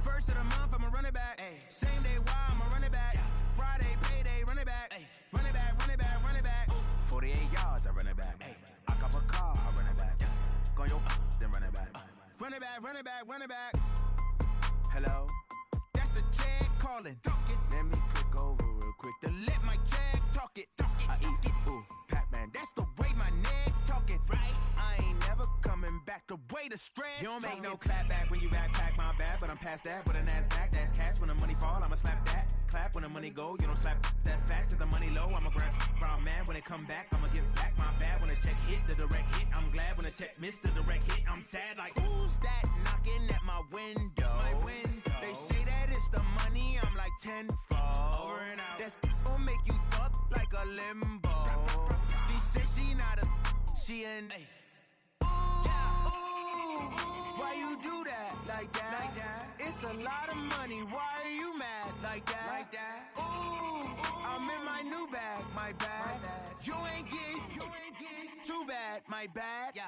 First of the month, I'ma run it back. Ay. Same day, why I'ma run it back. Yeah. Friday, payday, run it back. Ay. Run it back, run it back, run it back. 48 yards, I run it back. Ay. I cop a car, I run it back. Yeah. Go yo, then run it back. Run it back, run it back, run it back. Hello? That's the jag calling. Let me click over real quick to let my jag talk it. I eat it, ooh, Pac-Man. That's the way my neck talking. Right? I ain't never coming back the way the stress. You don't make no clap back when you backpack, my bad, but I'm past that. With a NASDAQ, that's cash. When the money fall, I'ma slap that. Clap when the money go, you don't slap. That's facts. If the money low, I'ma grab brown man. When it come back, I'ma give back my bad. When the check hit, the direct hit. I'm glad when the check missed the direct hit. I'm sad like, who's that knocking at my window? My window. They say that it's the money, I'm like tenfold. Over and out. That's gon' make you up like a limbo. She said she not a, she an. Ooh, why you do that like that? Like that? It's a lot of money. Why are you mad like that? Like that? Ooh, I'm in my new bag. My bad. You ain't get too bad. My bad. Yeah.